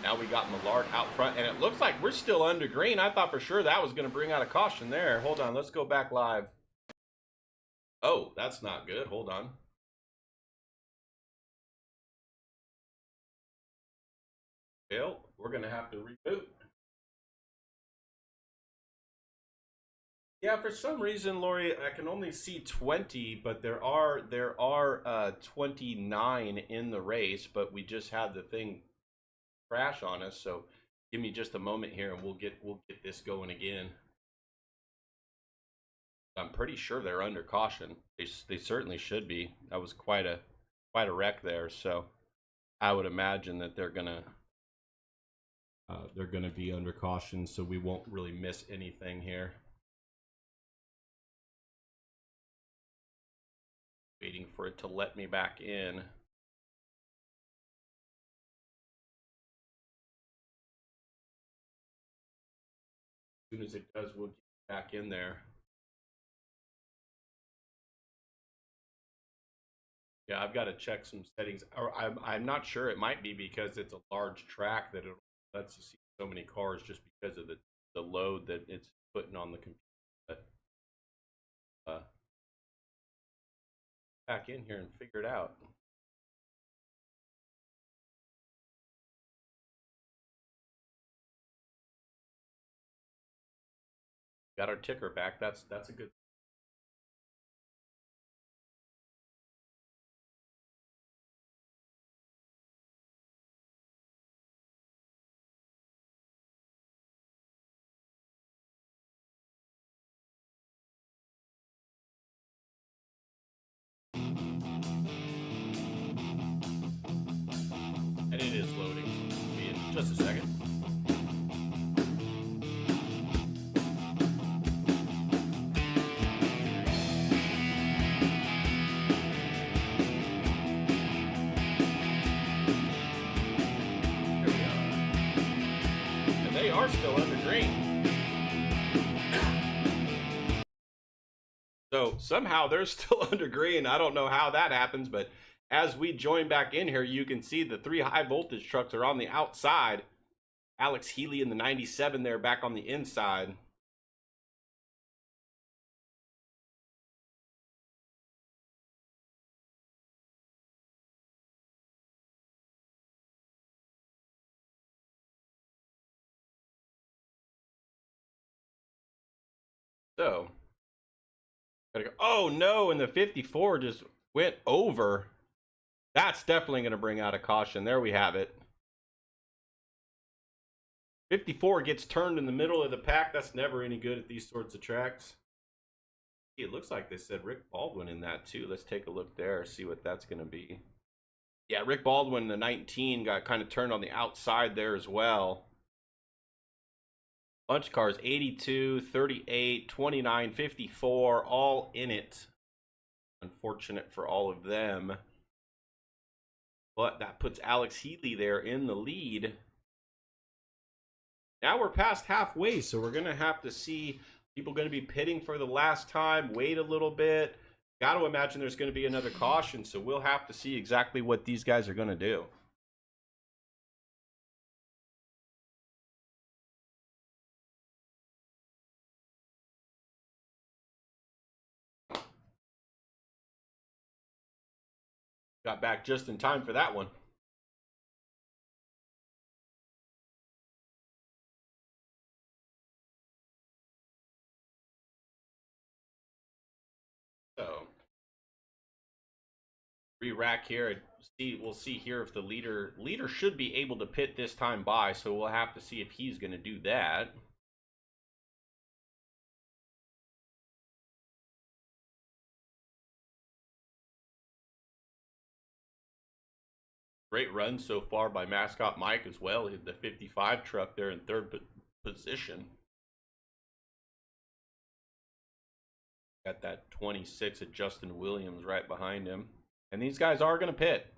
Now we got Millard out front, and it looks like we're still under green. I thought for sure that was going to bring out a caution there. Hold on, let's go back live. Oh, that's not good. Hold on. Well, we're going to have to reboot. Yeah, for some reason, Lori, I can only see 20, but there are 29 in the race, but we just had the thing crash on us. So give me just a moment here, and we'll get this going again. I'm pretty sure they're under caution. They certainly should be. That was quite a wreck there. So I would imagine that they're gonna be under caution, so we won't really miss anything here. Waiting for it to let me back in. As soon as it does, we'll get back in there. Yeah, I've got to check some settings. Or I'm not sure. It might be because it's a large track that it lets you see so many cars just because of the load that it's putting on the computer. But, back in here and figure it out. Got our ticker back. That's a good. And it is loading. Be in just a second. Here we are. And they are still under green. So somehow they're still under green. I don't know how that happens, but as we join back in here, you can see the 3 high voltage trucks are on the outside. Alex Healy in the 97 there back on the inside. So, gotta go. Oh no, and the 54 just went over. That's definitely going to bring out a caution. There we have it. 54 gets turned in the middle of the pack. That's never any good at these sorts of tracks. It looks like they said Rick Baldwin in that too. Let's take a look there, see what that's going to be. Yeah, Rick Baldwin, the 19, got kind of turned on the outside there as well. Bunch of cars, 82, 38, 29, 54, all in it. Unfortunate for all of them. But that puts Alex Healy there in the lead. Now we're past halfway, so we're going to have to see people going to be pitting for the last time, wait a little bit. Got to imagine there's going to be another caution, so we'll have to see exactly what these guys are going to do. Got back just in time for that one. So, re-rack here. We'll see here if the leader should be able to pit this time by, so we'll have to see if he's going to do that. Great run so far by Mascot Mike as well. The 55 truck there in third position. Got that 26 of Justin Williams right behind him. And these guys are going to pit.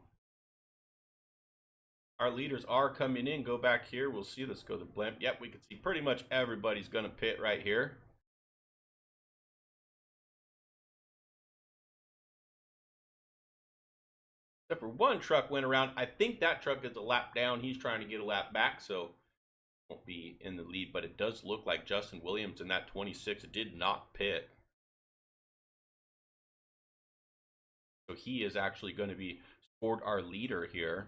Our leaders are coming in. Go back here. We'll see. Let's go to the blimp. Yep, we can see pretty much everybody's going to pit right here. Except for one truck went around. I think that truck is a lap down. He's trying to get a lap back, so won't be in the lead. But it does look like Justin Williams in that 26 did not pit. So he is actually going to be Ford, our leader here.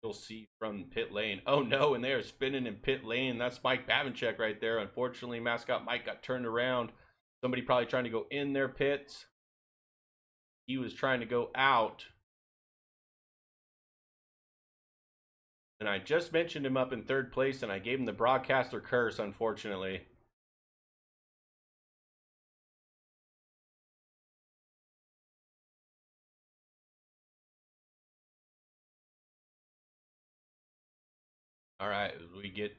You'll see from pit lane. Oh no, and they are spinning in pit lane. That's Mike Bavinchek right there. Unfortunately, mascot Mike got turned around. Somebody probably trying to go in their pits. He was trying to go out. And I just mentioned him up in third place, and I gave him the broadcaster curse, unfortunately. All right, as we get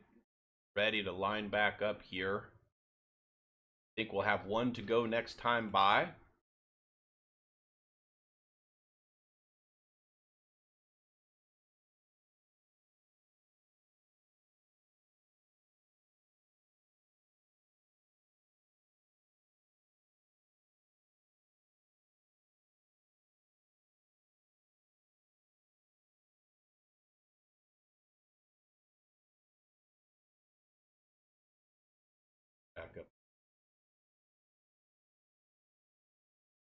ready to line back up here. I think we'll have one to go next time by. Back up.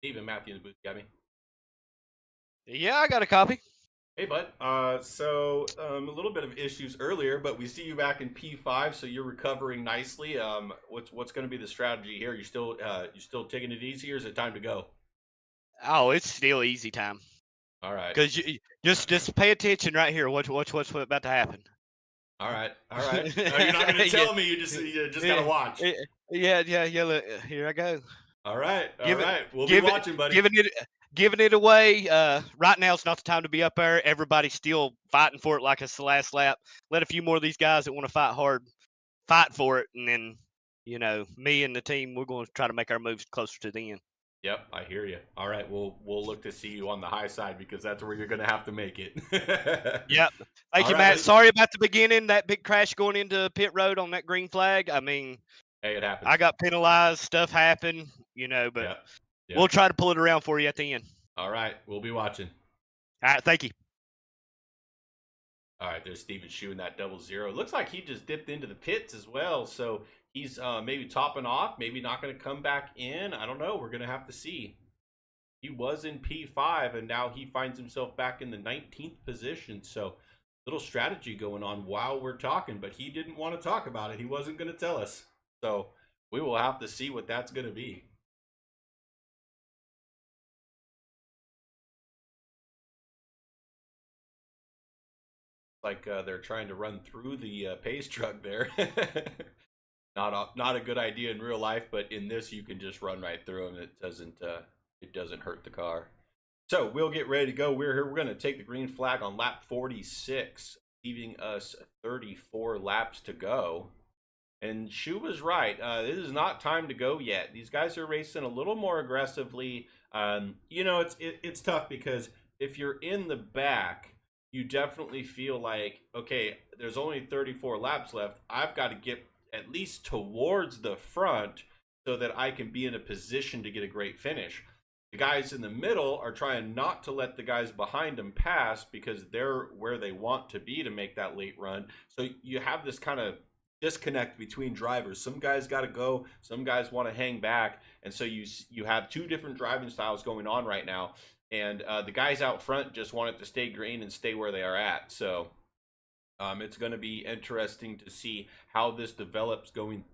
Stephen Matthew in the booth, got me? Yeah, I got a copy. Hey, bud. A little bit of issues earlier, but we see you back in P5, so you're recovering nicely. What's going to be the strategy here? You still taking it easy, or is it time to go? Oh, it's still easy time. All right. Cause you just pay attention right here. What's about to happen? All right. No, you're not going to tell me. You just got to watch. Yeah. Look, here I go. All right. We'll be watching, buddy. Giving it away. Right now, it's not the time to be up there. Everybody's still fighting for it like it's the last lap. Let a few more of these guys that want to fight hard fight for it, and then me and the team, we're going to try to make our moves closer to the end. Yep, I hear you. All right, we'll look to see you on the high side because that's where you're going to have to make it. Yep. Thank you, Matt. Sorry about the beginning, that big crash going into pit road on that green flag. I mean, hey, it happens. I got penalized. Stuff happened, but Yep. We'll try to pull it around for you at the end. All right, we'll be watching. All right, thank you. All right, there's Steven shooting that 00. Looks like he just dipped into the pits as well, so he's maybe topping off, maybe not going to come back in. I don't know. We're going to have to see. He was in P5, and now he finds himself back in the 19th position. So, little strategy going on while we're talking, but he didn't want to talk about it. He wasn't going to tell us. So, we will have to see what that's going to be. Like they're trying to run through the pace truck there. Not a good idea in real life, but in this you can just run right through them. It doesn't hurt the car. So we'll get ready to go. We're here. We're going to take the green flag on lap 46, leaving us 34 laps to go. And Shu was right. This is not time to go yet. These guys are racing a little more aggressively. It's tough because if you're in the back, you definitely feel like, okay, there's only 34 laps left. I've got to get at least towards the front so that I can be in a position to get a great finish. The guys in the middle are trying not to let the guys behind them pass because they're where they want to be to make that late run. So you have this kind of disconnect between drivers. Some guys got to go, some guys want to hang back, and so you have two different driving styles going on right now. And the guys out front just want it to stay green and stay where they are at. So it's going to be interesting to see how this develops going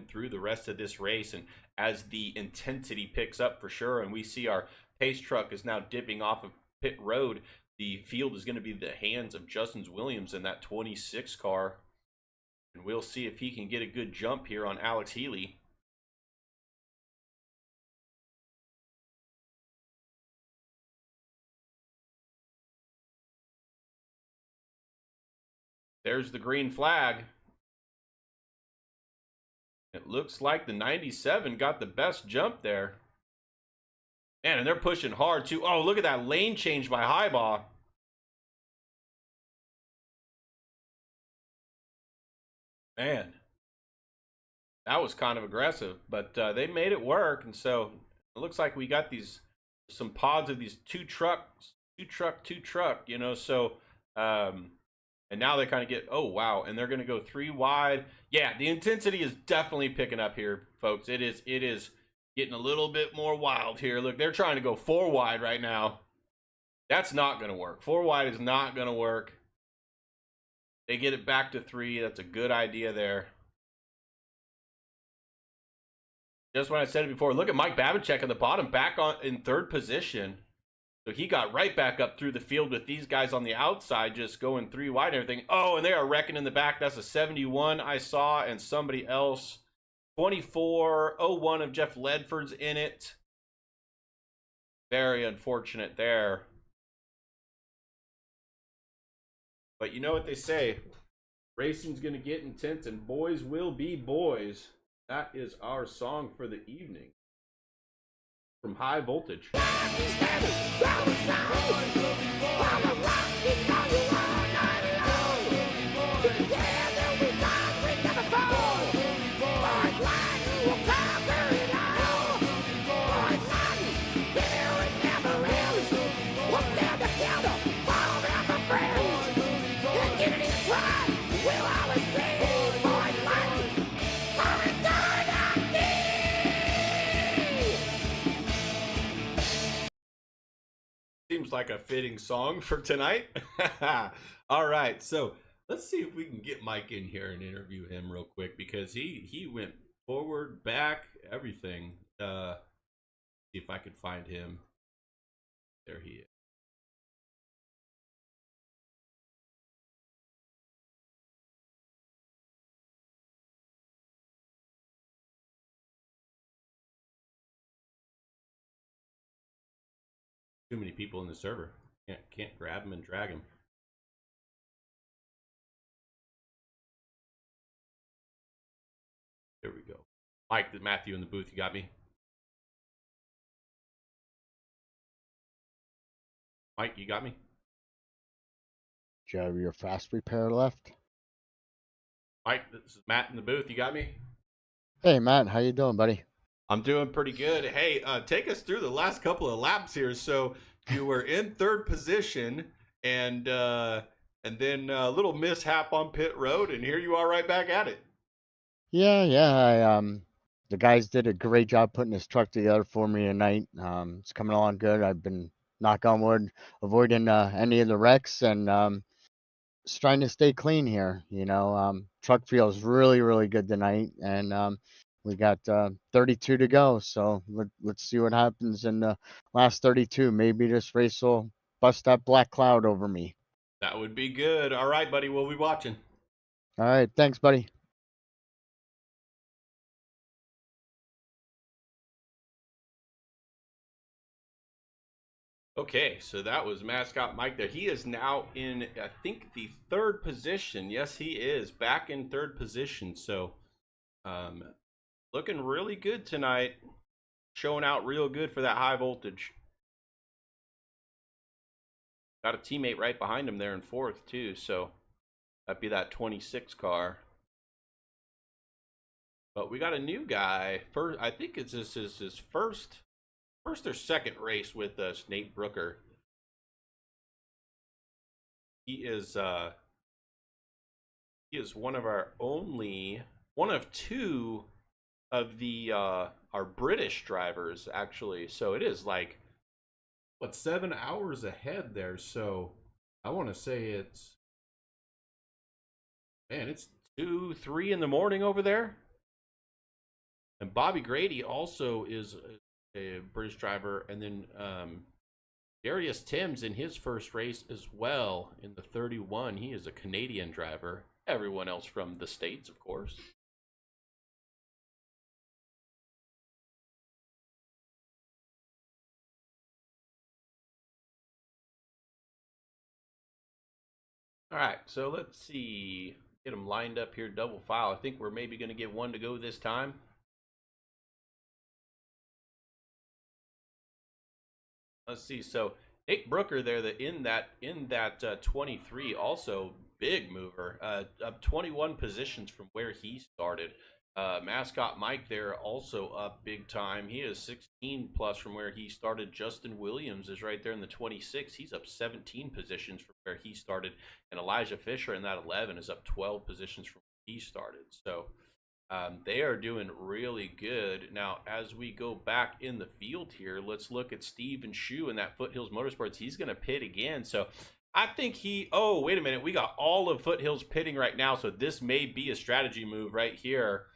through the rest of this race. And as the intensity picks up for sure, and we see our pace truck is now dipping off of pit road, the field is going to be the hands of Justin Williams in that 26 car. And we'll see if he can get a good jump here on Alex Healy. There's the green flag. It looks like the 97 got the best jump there. Man, and they're pushing hard too. Oh, look at that lane change by Highbaugh. Man, that was kind of aggressive, but they made it work. And so it looks like we got some pods of these two truck, so and now they kind of get, oh, wow, and they're going to go 3 wide. Yeah, the intensity is definitely picking up here, folks. It is getting a little bit more wild here. Look, they're trying to go 4 wide right now. That's not going to work. 4 wide is not going to work. They get it back to 3. That's a good idea there. Just when I said it before, look at Mike Babicek at the bottom, back in 3rd position. So he got right back up through the field with these guys on the outside just going 3 wide and everything. Oh, and they are wrecking in the back. That's a 71 I saw, and somebody else. 24-01 of Jeff Ledford's in it. Very unfortunate there. But you know what they say. Racing's going to get intense, and boys will be boys. That is our song for the evening. From High Voltage. Seems like a fitting song for tonight. All right, so let's see if we can get Mike in here and interview him real quick, because he went forward, back, everything. See if I could find him. There he is. Too many people in the server. Can't grab him and drag him. There we go. Mike, Matthew in the booth, you got me? Mike, you got me? Do you have your fast repair left? Mike, this is Matt in the booth, you got me? Hey, Matt, how you doing, buddy? I'm doing pretty good. Hey, take us through the last couple of laps here. So you were in 3rd position, and then a little mishap on pit road, and here you are right back at it. Yeah. The guys did a great job putting this truck together for me tonight. It's coming along good. I've been, knock on wood, avoiding any of the wrecks, and just trying to stay clean here. Truck feels really, really good tonight, and we got 32 to go. So let's see what happens in the last 32. Maybe this race will bust that black cloud over me. That would be good. All right, buddy, we'll be watching. All right, thanks, buddy. Okay, so that was Mascot Mike there. He is now in, I think, the 3rd position. Yes, he is back in 3rd position. So looking really good tonight. Showing out real good for that High Voltage. Got a teammate right behind him there in 4th too, so that'd be that 26 car. But we got a new guy. I think it's his first or 2nd race with us, Nate Brooker. He is one of 2 of the our British drivers, actually. So it is like, what, 7 hours ahead there. So I want to say it's 2, 3 in the morning over there. And Bobby Grady also is a British driver, and then Darius Timms in his first race as well in the 31. He is a Canadian driver. Everyone else from the States, of course. All right, so let's see. Get them lined up here, double file. I think we're maybe going to get one to go this time. Let's see. So Nate Brooker there, in that 23, also big mover, up 21 positions from where he started. Mascot Mike there also up big time. He is 16 plus from where he started. Justin Williams is right there in the 26. He's up 17 positions from where he started. And Elijah Fisher in that 11 is up 12 positions from where he started. So they are doing really good. Now, as we go back in the field here, let's look at Steven Shu in that Foothills Motorsports. He's going to pit again. So I think he. Oh, wait a minute. We got all of Foothills pitting right now, so this may be a strategy move right here.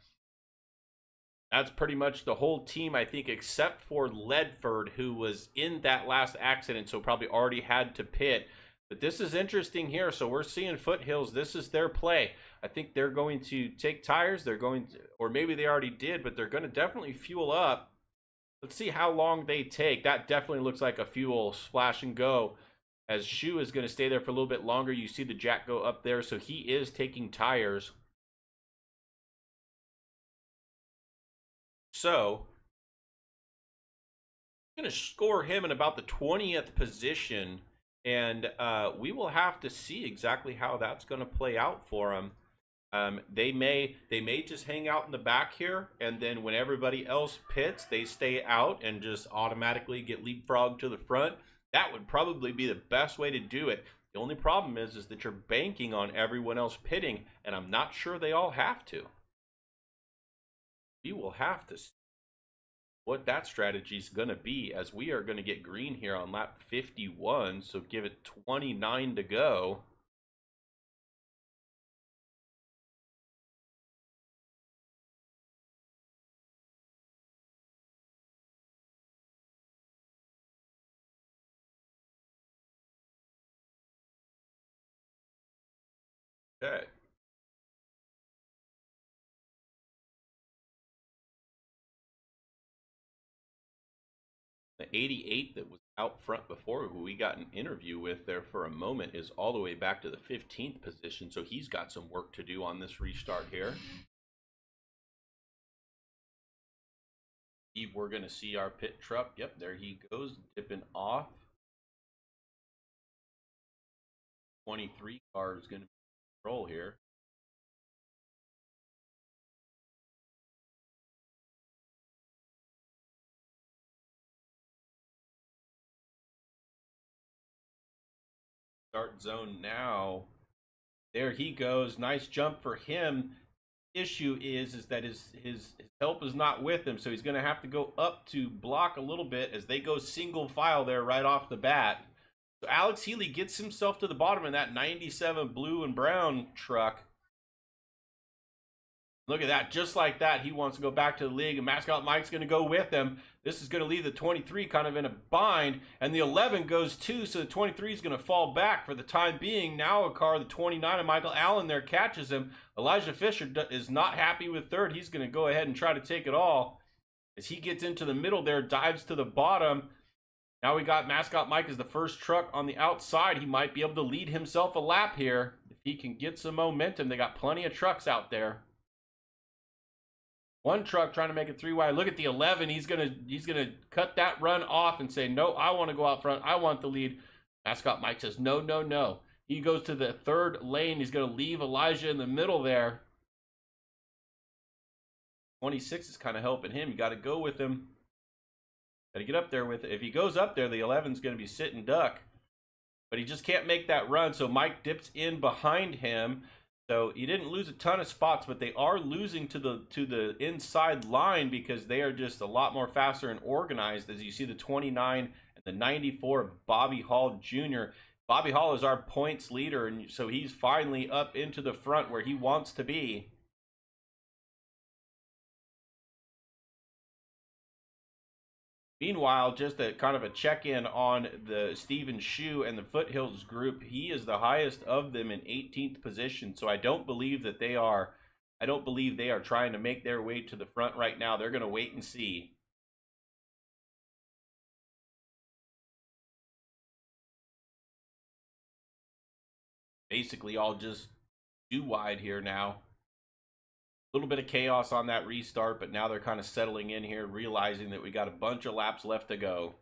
That's pretty much the whole team, I think, except for Ledford, who was in that last accident, so probably already had to pit. But this is interesting here. So we're seeing Foothills. This is their play. I think they're going to take tires. They're going to, or maybe they already did, but they're going to definitely fuel up. Let's see how long they take. That definitely looks like a fuel splash and go. As Shu is going to stay there for a little bit longer. You see the Jack go up there, so he is taking tires. So I'm going to score him in about the 20th position, and we will have to see exactly how that's going to play out for him. They may just hang out in the back here, and then when everybody else pits, they stay out and just automatically get leapfrogged to the front. That would probably be the best way to do it. The only problem is that you're banking on everyone else pitting, and I'm not sure they all have to. We will have to see what that strategy is going to be, as we are going to get green here on lap 51, so give it 29 to go. Okay. The 88 that was out front before, who we got an interview with there for a moment, is all the way back to the 15th position, so he's got some work to do on this restart here. We're going to see our pit truck. Yep, there he goes, dipping off. 23 car is going to control here. Start zone now. There he goes. Nice jump for him. Issue is that his help is not with him, so he's going to have to go up to block a little bit as they go single file there right off the bat. So Alex Healy gets himself to the bottom in that 97 blue and brown truck. Look at that. Just like that, he wants to go back to the league, and Mascot Mike's going to go with him. This is going to leave the 23 kind of in a bind, and the 11 goes too, so the 23 is going to fall back for the time being. Now a car, the 29 of Michael Allen there, catches him. Elijah Fisher is not happy with third. He's going to go ahead and try to take it all. As he gets into the middle there, dives to the bottom. Now we got Mascot Mike as the first truck on the outside. He might be able to lead himself a lap here if he can get some momentum. They got plenty of trucks out there. One truck trying to make it 3 wide. Look at the 11. He's gonna cut that run off and say, no, I want to go out front. I want the lead. Mascot Mike says, no, no, no. He goes to the third lane. He's going to leave Elijah in the middle there. 26 is kind of helping him. You got to go with him. Got to get up there with it. If he goes up there, the 11's going to be sitting duck. But he just can't make that run, so Mike dips in behind him. So he didn't lose a ton of spots, but they are losing to the inside line because they are just a lot more faster and organized. As you see, the 29 and the 94 of Bobby Hall Jr. Bobby Hall is our points leader, and so he's finally up into the front where he wants to be. Meanwhile, just a kind of a check-in on the Steven Shu and the Foothills group. He is the highest of them in 18th position. So I don't believe that they are trying to make their way to the front right now. They're going to wait and see. Basically all just too wide here now. A little bit of chaos on that restart, but now they're kind of settling in here, realizing that we got a bunch of laps left to go.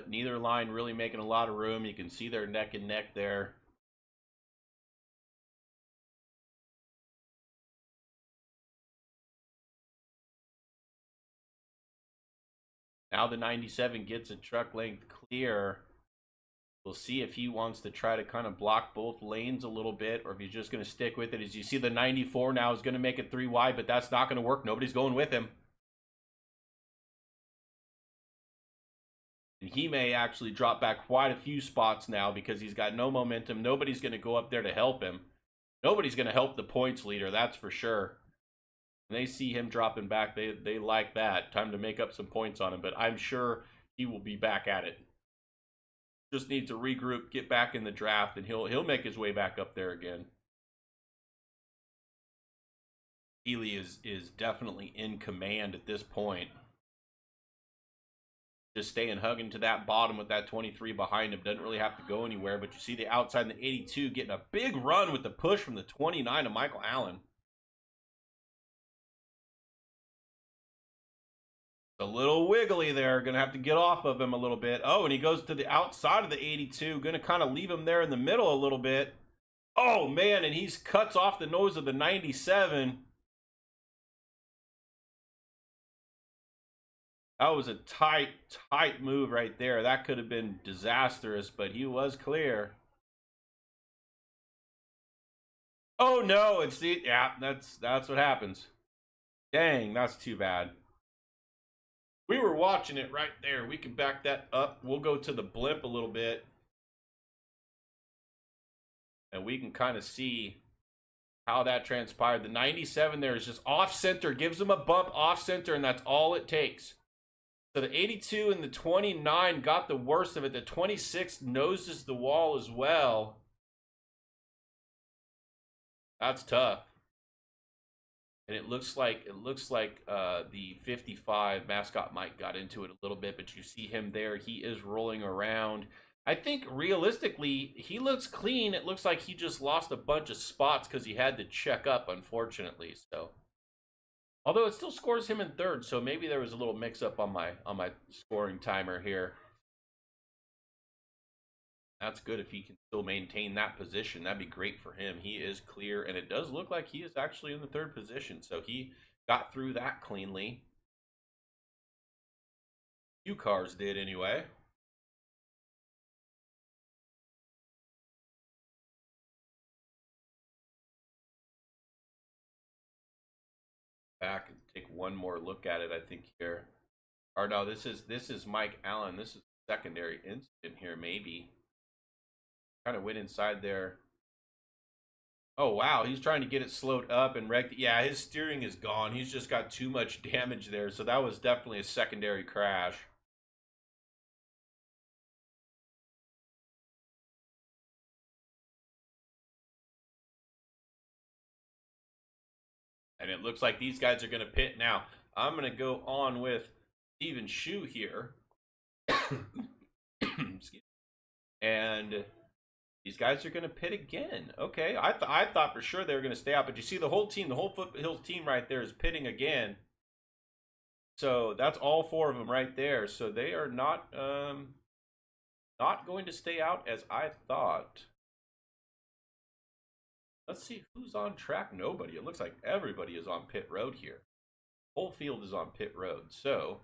Neither line really making a lot of room. You can see they're neck and neck there. Now the 97 gets a truck length clear. We'll see if he wants to try to kind of block both lanes a little bit, or if he's just going to stick with it. As you see, the 94 now is going to make it 3 wide, but that's not going to work. Nobody's going with him. And he may actually drop back quite a few spots now because he's got no momentum. Nobody's going to go up there to help him. Nobody's going to help the points leader, that's for sure. When they see him dropping back, they like that. Time to make up some points on him, but I'm sure he will be back at it. Just needs to regroup, get back in the draft, and he'll make his way back up there again. Healy is definitely in command at this point. Just staying hugging to that bottom with that 23 behind him. Doesn't really have to go anywhere, but you see the outside in the 82 getting a big run with the push from the 29 of Michael Allen. A little wiggly there. Going to have to get off of him a little bit. Oh, and he goes to the outside of the 82. Going to kind of leave him there in the middle a little bit. Oh, man, and he cuts off the nose of the 97. That was a tight move right there. That could have been disastrous, but he was clear. Oh, no, it's the... Yeah, that's what happens. Dang, that's too bad. We were watching it right there. We can back that up. We'll go to the blimp a little bit. And we can kind of see how that transpired. The 97 there is just off-center. Gives him a bump off-center, and that's all it takes. So the 82 and the 29 got the worst of it. The 26 noses the wall as well. That's tough. And it looks like the 55 mascot Mike got into it a little bit, but you see him there. He is rolling around. I think realistically, he looks clean. It looks like he just lost a bunch of spots because he had to check up, unfortunately. So, although it still scores him in third, so maybe there was a little mix-up on my scoring timer here. That's good if he can still maintain that position. That'd be great for him. He is clear, and it does look like he is actually in the third position. So he got through that cleanly. Few cars did anyway. Back and take one more look at it, I think, here. Or no, this is Mike Allen. This is a secondary incident here, maybe. Kind of went inside there. Oh, wow. He's trying to get it slowed up and wrecked. Yeah, his steering is gone. He's just got too much damage there. So that was definitely a secondary crash. And it looks like these guys are going to pit now. I'm going to go on with Steven Shu here. And these guys are going to pit again. Okay, I thought for sure they were going to stay out, but you see the whole team, the whole Foothills team right there is pitting again. So that's all 4 of them right there. So they are not going to stay out as I thought. Let's see who's on track. Nobody. It looks like everybody is on pit road here. Whole field is on pit road. So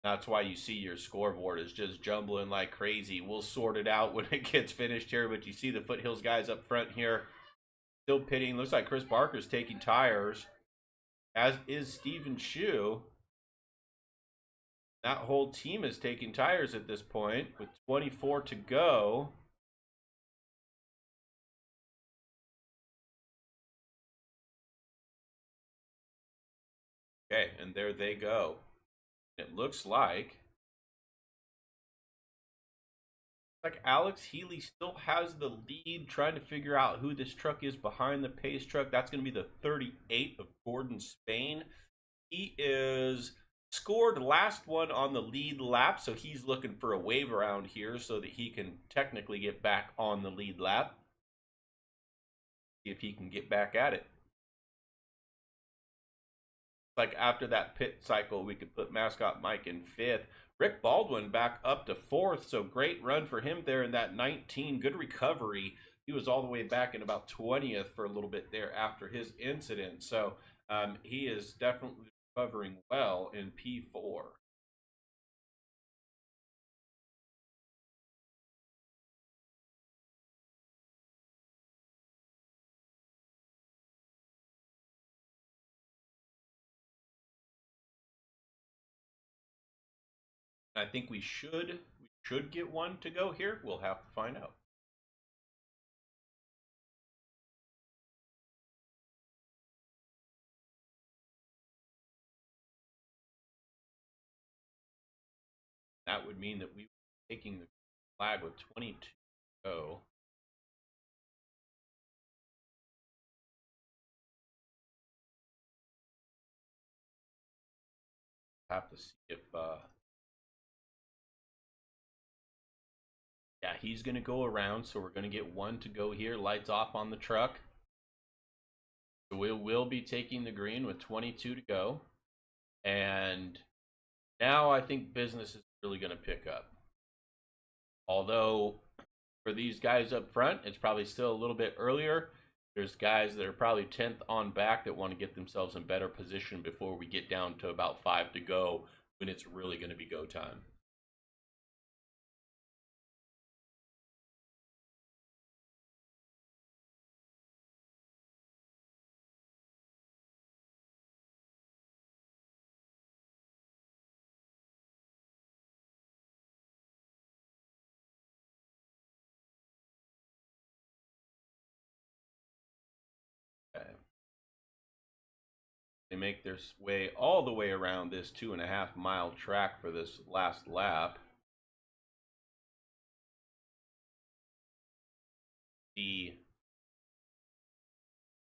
that's why you see your scoreboard is just jumbling like crazy. We'll sort it out when it gets finished here, but you see the Foothills guys up front here still pitting. Looks like Chris Barker's taking tires, as is Steven Shu. That whole team is taking tires at this point with 24 to go. Okay, and there they go. It looks like Alex Healy still has the lead, trying to figure out who this truck is behind the pace truck. That's going to be the 38 of Gordon Spain. He is scored last one on the lead lap, so he's looking for a wave around here so that he can technically get back on the lead lap. See if he can get back at it. Like after that pit cycle, we could put mascot Mike in 5th. Rick Baldwin back up to 4th, so great run for him there in that 19. Good recovery. He was all the way back in about 20th for a little bit there after his incident. So he is definitely recovering well in P4. I think we should get one to go here. We'll have to find out. That would mean that we were taking the flag with 22 to go. Have to see if yeah, he's gonna go around, so we're gonna get one to go here. Lights off on the truck. So we will be taking the green with 22 to go. And now I think business is really gonna pick up. Although for these guys up front, it's probably still a little bit earlier. There's guys that are probably 10th on back that want to get themselves in better position before we get down to about 5 to go when it's really going to be go time. Okay. They make their way all the way around this 2.5 mile track for this last lap. The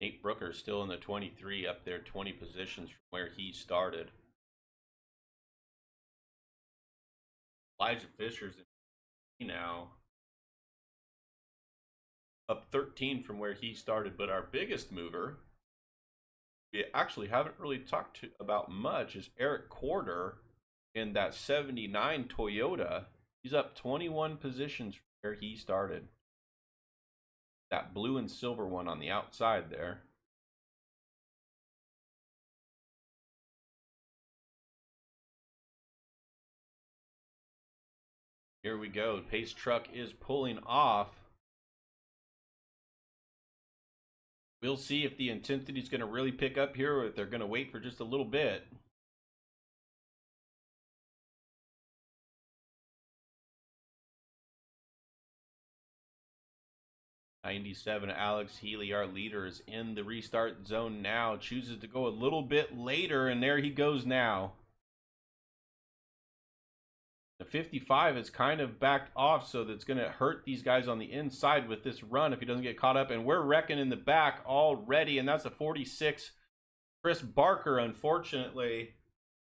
Nate Brooker still in the 23, up there 20 positions from where he started. Elijah Fisher's in now, up 13 from where he started. But our biggest mover, we actually haven't really talked about much, is Eric Corder in that 79 Toyota. He's up 21 positions from where he started. That blue and silver one on the outside there. Here we go. Pace truck is pulling off. We'll see if the intensity is going to really pick up here or if they're going to wait for just a little bit. '97 Alex Healy, our leader, is in the restart zone now. Chooses to go a little bit later, and there he goes now. The 55 is kind of backed off, so that's going to hurt these guys on the inside with this run if he doesn't get caught up. And we're wrecking in the back already, and that's a 46 Chris Barker, unfortunately.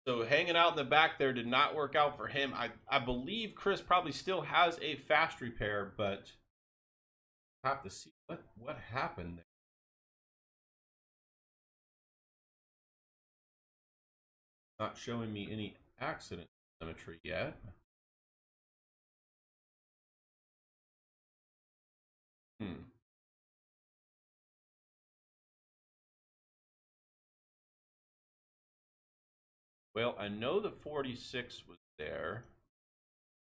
So hanging out in the back there did not work out for him. I believe Chris probably still has a fast repair, but I have to see what happened there. Not showing me any accident telemetry yet. Well, I know the 46 was there,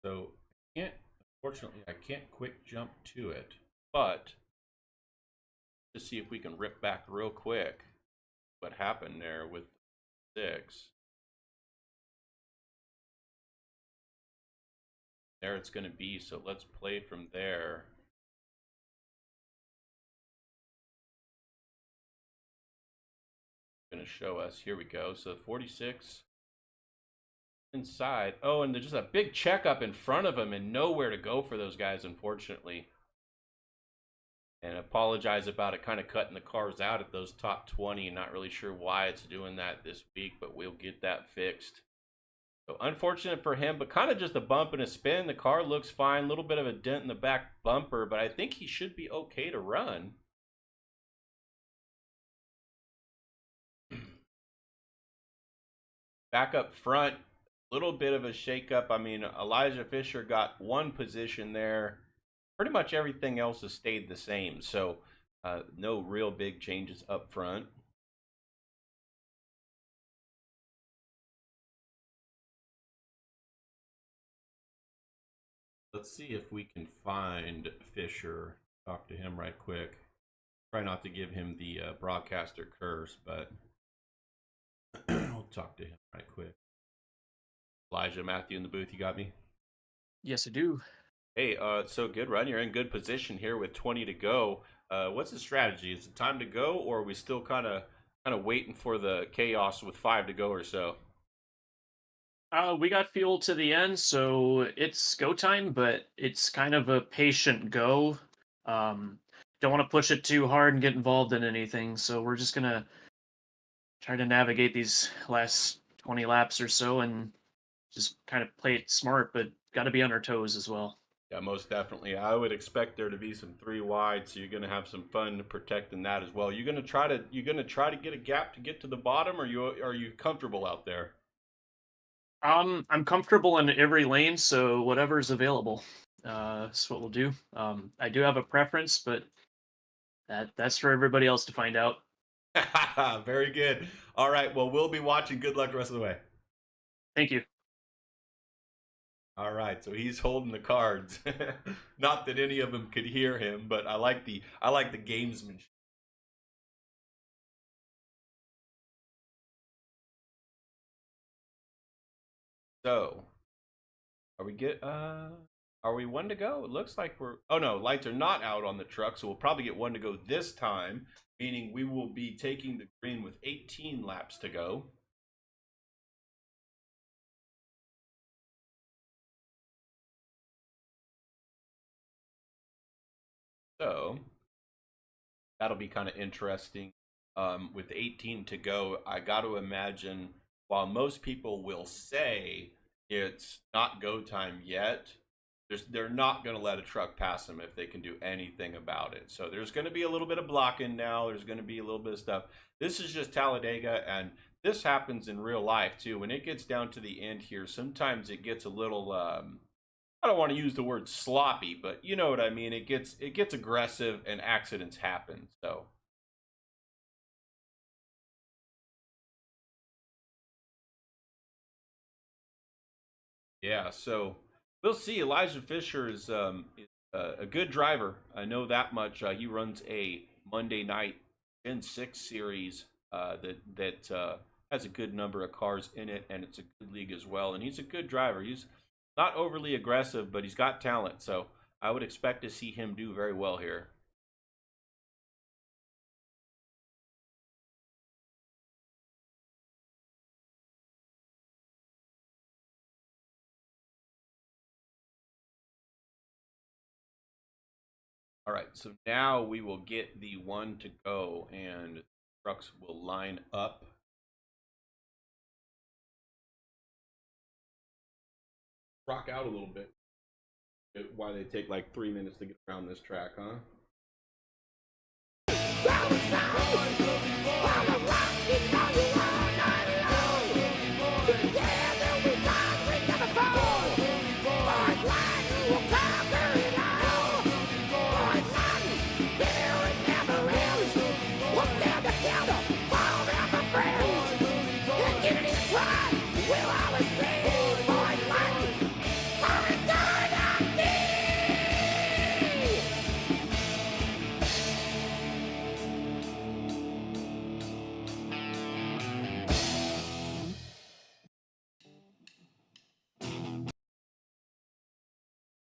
so unfortunately, I can't quick jump to it, but to see if we can rip back real quick what happened there with 6. There it's going to be, so let's play from there. Going to show us, here we go, so 46 inside. Oh, and there's just a big checkup in front of him and nowhere to go for those guys, unfortunately. And apologize about it kind of cutting the cars out at those top 20. Not really sure why it's doing that this week, but we'll get that fixed. So unfortunate for him, but kind of just a bump and a spin. The car looks fine. A little bit of a dent in the back bumper, but I think he should be okay to run. Back up front, a little bit of a shakeup. I mean, Elijah Fisher got one position there. Pretty much everything else has stayed the same, so no real big changes up front. Let's see if we can find Fisher. Talk to him right quick. Try not to give him the broadcaster curse, but we'll talk to him right quick. Elijah, Matthew in the booth, you got me? Yes, I do. Hey, so good run. You're in good position here with 20 to go. What's the strategy? Is it time to go, or are we still kind of waiting for the chaos with 5 to go or so? We got fuel to the end, so it's go time, but it's kind of a patient go. Um, don't want to push it too hard and get involved in anything, so we're just gonna try to navigate these last 20 laps or so and just kind of play it smart, but got to be on our toes as well. Yeah, most definitely. I would expect there to be some 3 wide, so you're going to have some fun protecting that as well. You're going to try to get a gap to get to the bottom, or are you comfortable out there? I'm comfortable in every lane, so whatever's available, is what we'll do. I do have a preference, but that's for everybody else to find out. Very good. All right. Well, we'll be watching. Good luck the rest of the way. Thank you. All right. So he's holding the cards. Not that any of them could hear him, but I like the gamesmanship. So, are we 1 to go? It looks like we're. Oh no, lights are not out on the truck, so we'll probably get 1 to go this time, meaning we will be taking the green with 18 laps to go. So that'll be kind of interesting. With 18 to go, I got to imagine while most people will say it's not go time yet, they're not going to let a truck pass them if they can do anything about it. So there's going to be a little bit of blocking now. There's going to be a little bit of stuff. This is just Talladega, and this happens in real life too. When it gets down to the end here, sometimes it gets a little. I don't want to use the word sloppy, but you know what I mean. It gets aggressive, and accidents happen. So. Yeah, so we'll see. Elijah Fisher is a good driver. I know that much. He runs a Monday night Gen 6 series that has a good number of cars in it, and it's a good league as well. And he's a good driver. He's not overly aggressive, but he's got talent. So I would expect to see him do very well here. All right, so now we will get the 1 to go, and trucks will line up. Rock out a little bit. Why they take like 3 minutes to get around this track, huh?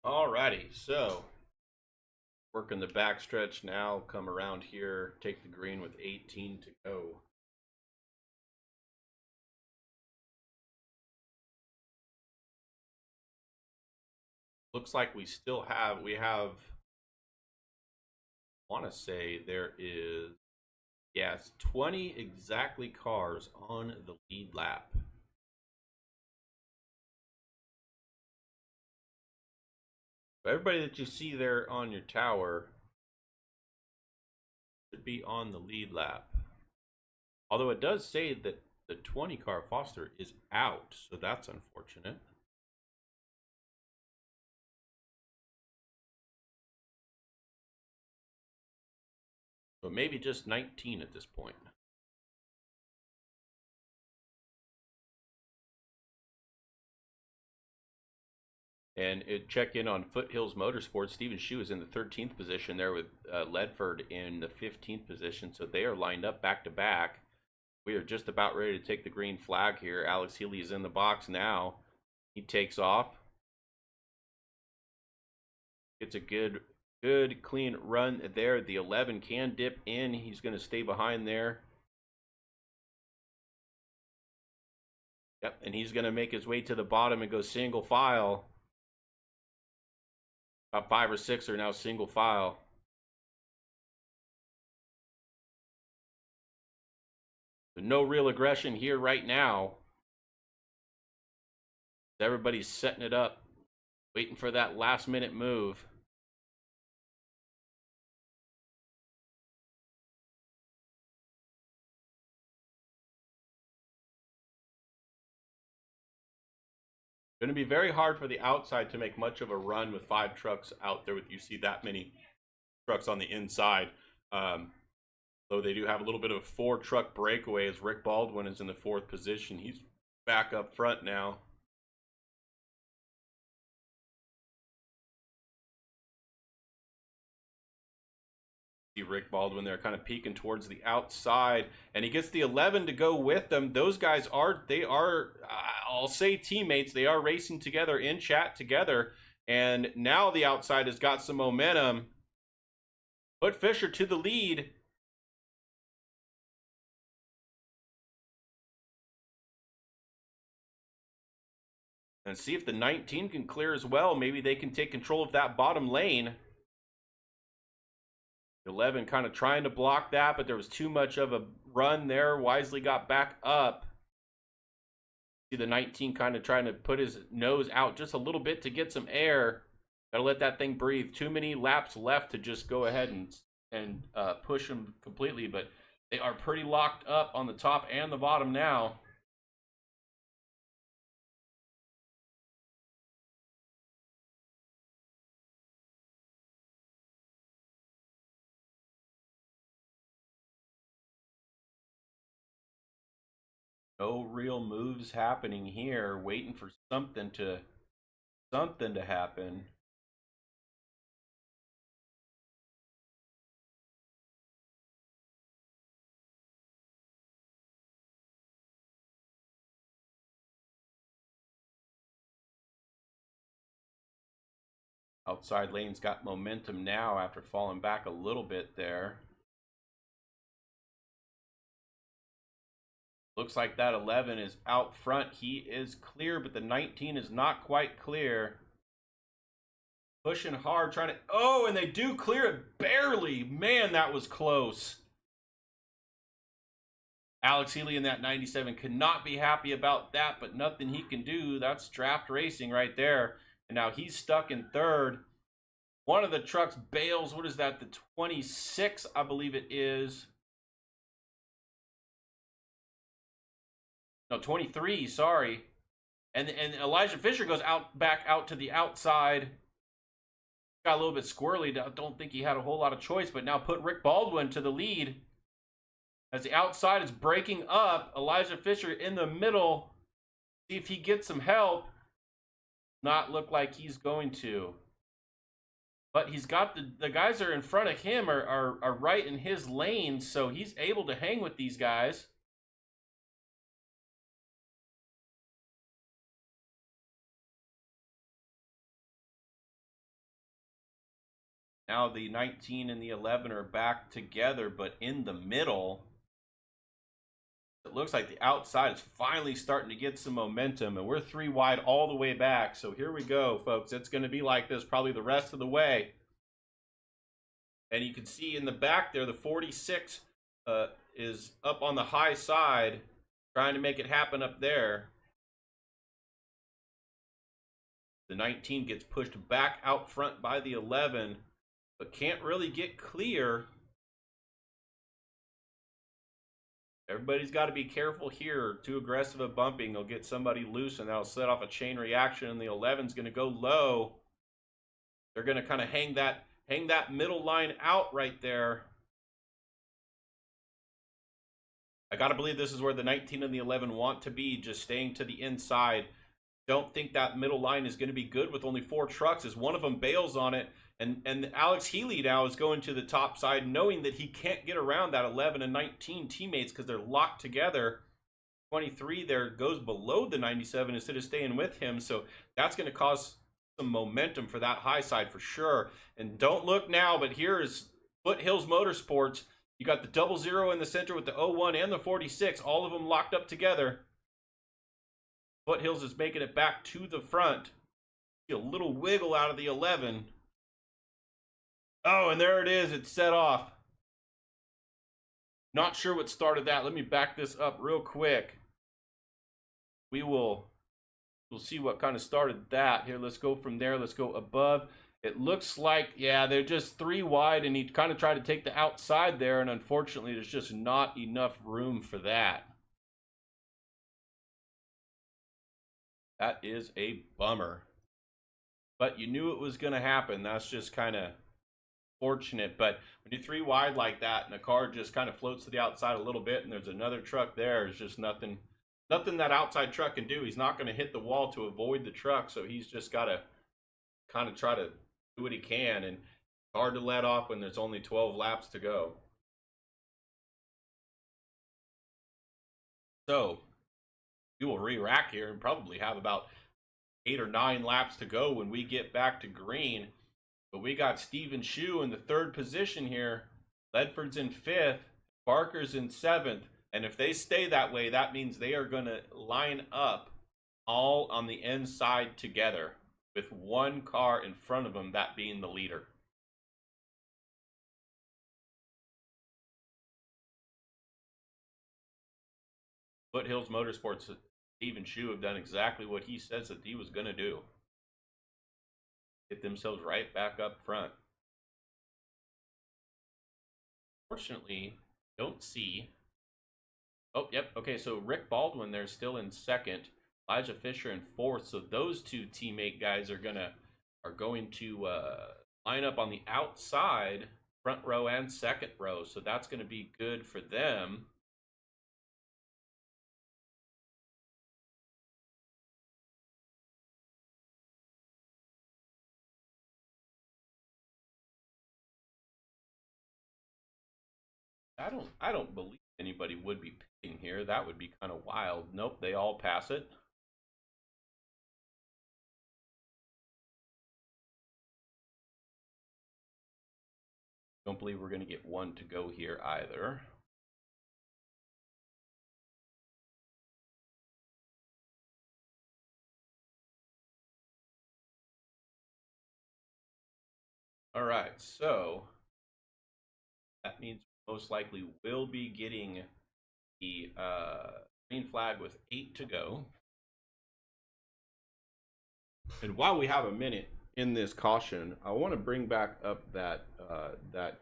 Alrighty, so working the backstretch now, come around here, take the green with 18 to go. Looks like we have, I want to say there is, yes, 20 exactly cars on the lead lap. Everybody that you see there on your tower should be on the lead lap. Although it does say that the 20 car Foster is out, so that's unfortunate. But maybe just 19 at this point. And check in on Foothills Motorsports. Stephen Shue is in the 13th position there with Ledford in the 15th position. So they are lined up back to back. We are just about ready to take the green flag here. Alex Healy is in the box now. He takes off. Gets a good clean run there. The 11 can dip in. He's going to stay behind there. Yep, and he's going to make his way to the bottom and go single file. About 5 or 6 are now single file. So no real aggression here right now. Everybody's setting it up, waiting for that last minute move. Going to be very hard for the outside to make much of a run with 5 trucks out there. With you see that many trucks on the inside. Though they do have a little bit of a 4-truck breakaway as Rick Baldwin is in the 4th position. He's back up front now. See Rick Baldwin there kind of peeking towards the outside, and he gets the 11 to go with them. Those guys are, I'll say teammates. They are racing together in chat together, and now the outside has got some momentum. Put Fisher to the lead. And see if the 19 can clear as well. Maybe they can take control of that bottom lane. 11 kind of trying to block that, but there was too much of a run there. Wisely got back up. See the 19 kind of trying to put his nose out just a little bit to get some air. Gotta let that thing breathe. Too many laps left to just go ahead and push them completely, but they are pretty locked up on the top and the bottom now. No real moves happening here. Waiting for something to happen. Outside lane's got momentum now after falling back a little bit there. Looks like that 11 is out front. He is clear, but the 19 is not quite clear. Pushing hard, trying to... Oh, and they do clear it barely. Man, that was close. Alex Healy in that 97 could not be happy about that, but nothing he can do. That's draft racing right there. And now he's stuck in 3rd. One of the trucks bails. What is that? The 26, I believe it is. No, 23, sorry. And Elijah Fisher goes back out to the outside. Got a little bit squirrely. I don't think he had a whole lot of choice, but now put Rick Baldwin to the lead. As the outside is breaking up, Elijah Fisher in the middle. See if he gets some help. Not look like he's going to. But he's got the guys that are in front of him are right in his lane, so he's able to hang with these guys. Now the 19 and the 11 are back together, but in the middle, it looks like the outside is finally starting to get some momentum, and we're 3 wide all the way back. So here we go, folks. It's going to be like this probably the rest of the way. And you can see in the back there, the 46 is up on the high side, trying to make it happen up there. The 19 gets pushed back out front by the 11, but can't really get clear. Everybody's got to be careful here. Too aggressive a bumping, they'll get somebody loose, and that'll set off a chain reaction, and the 11's going to go low. They're going to kind of hang that middle line out right there. I got to believe this is where the 19 and the 11 want to be, just staying to the inside. Don't think that middle line is going to be good with only 4 trucks, as one of them bails on it. And Alex Healy now is going to the top side, knowing that he can't get around that 11 and 19 teammates because they're locked together. 23 there goes below the 97 instead of staying with him. So that's going to cause some momentum for that high side for sure. And don't look now, but here is Foothills Motorsports. You got the 00 in the center with the 01 and the 46, all of them locked up together. Foothills is making it back to the front. See a little wiggle out of the 11. Oh, and there it is. It's set off. Not sure what started that. Let me back this up real quick. We'll see what kind of started that. Here, let's go from there. Let's go above. It looks like, yeah, they're just 3 wide, and he kind of tried to take the outside there, and unfortunately, there's just not enough room for that. That is a bummer. But you knew it was going to happen. That's just kind of fortunate. But when you're 3 wide like that, and the car just kind of floats to the outside a little bit, and there's another truck there, it's just nothing that outside truck can do. He's not going to hit the wall to avoid the truck, so he's just got to kind of try to do what he can, and it's hard to let off when there's only 12 laps to go. So we will re-rack here and probably have about 8 or 9 laps to go when we get back to green. But we got Steven Shue in the 3rd position here. Ledford's in 5th. Barker's in 7th. And if they stay that way, that means they are going to line up all on the inside together with 1 car in front of them, that being the leader. Foothills Motorsports, Steven Shue have done exactly what he says that he was going to do. Get themselves right back up front. Fortunately, don't see. Oh, yep. Okay, so Rick Baldwin, they're still in 2nd. Elijah Fisher in 4th. So those 2 teammate guys are going to line up on the outside, front row and 2nd row. So that's going to be good for them. I don't believe anybody would be pitting here. That would be kind of wild. Nope, they all pass it. Don't believe we're going to get 1 to go here either. All right, so that means most likely we'll be getting the green flag with 8 to go. And while we have a minute in this caution, I want to bring back up that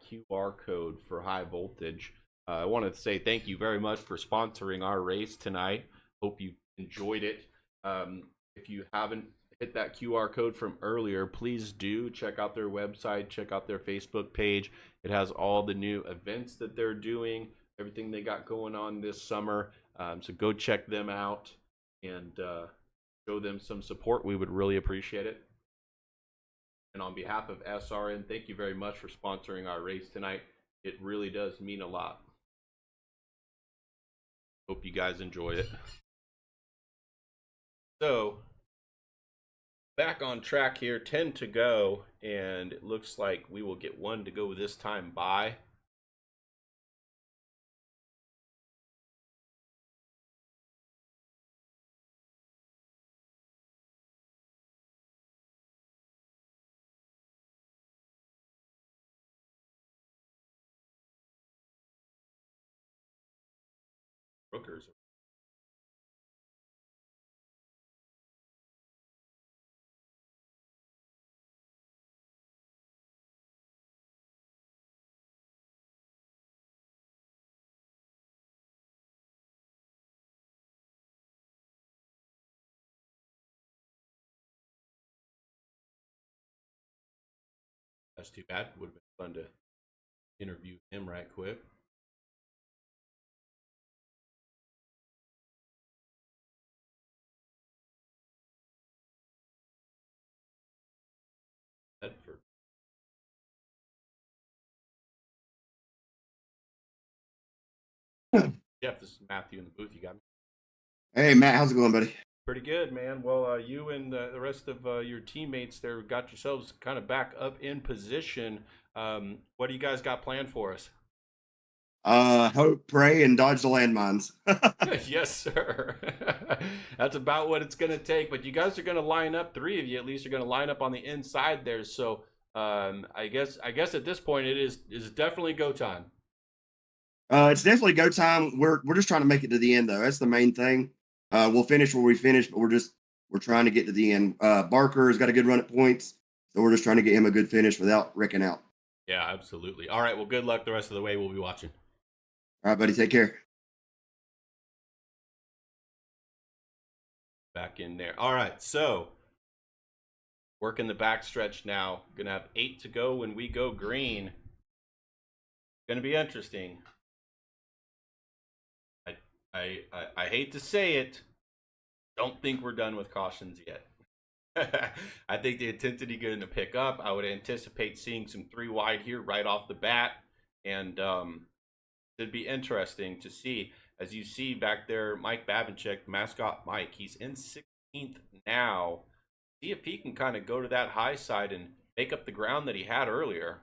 QR code for high voltage. I want to say thank you very much for sponsoring our race tonight. Hope you enjoyed it. If you haven't hit that QR code from earlier, please do check out their website, check out their Facebook page. It has all the new events that they're doing, everything they got going on this summer. So go check them out and show them some support. We would really appreciate it. And on behalf of SRN, thank you very much for sponsoring our race tonight. It really does mean a lot. Hope you guys enjoy it. So, back on track here, 10 to go, and it looks like we will get 1 to go this time by. Rookers. That's too bad. Would have been fun to interview him right quick. Bedford. Jeff, this is Matthew in the booth. You got me? Hey, Matt, how's it going, buddy? Pretty good, man. Well, you and the rest of your teammates there got yourselves kind of back up in position. What do you guys got planned for us? Hope, pray, and dodge the landmines. Yes, sir. That's about what it's going to take. But you guys are going to line up. Three of you, at least, are going to line up on the inside there. So, I guess at this point, it is definitely go time. It's definitely go time. We're just trying to make it to the end, though. That's the main thing. We'll finish where we finish, but we're trying to get to the end. Barker has got a good run at points, so we're just trying to get him a good finish without wrecking out. Yeah, absolutely. All right. Well, good luck the rest of the way. We'll be watching. All right, buddy, take care. Back in there. All right. So, working the back stretch now. Gonna have 8 to go when we go green. Gonna be interesting. I hate to say it. Don't think we're done with cautions yet. I think the intensity going to pick up. I would anticipate seeing some 3 wide here right off the bat, and it'd be interesting to see. As you see back there, Mike Babinchek, mascot Mike, he's in 16th now. See if he can kind of go to that high side and make up the ground that he had earlier.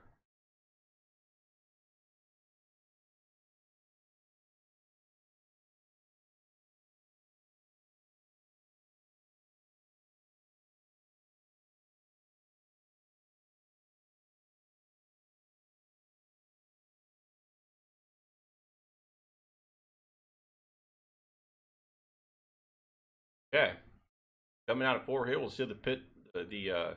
Okay, coming out of Four Hill, we'll see the pit, the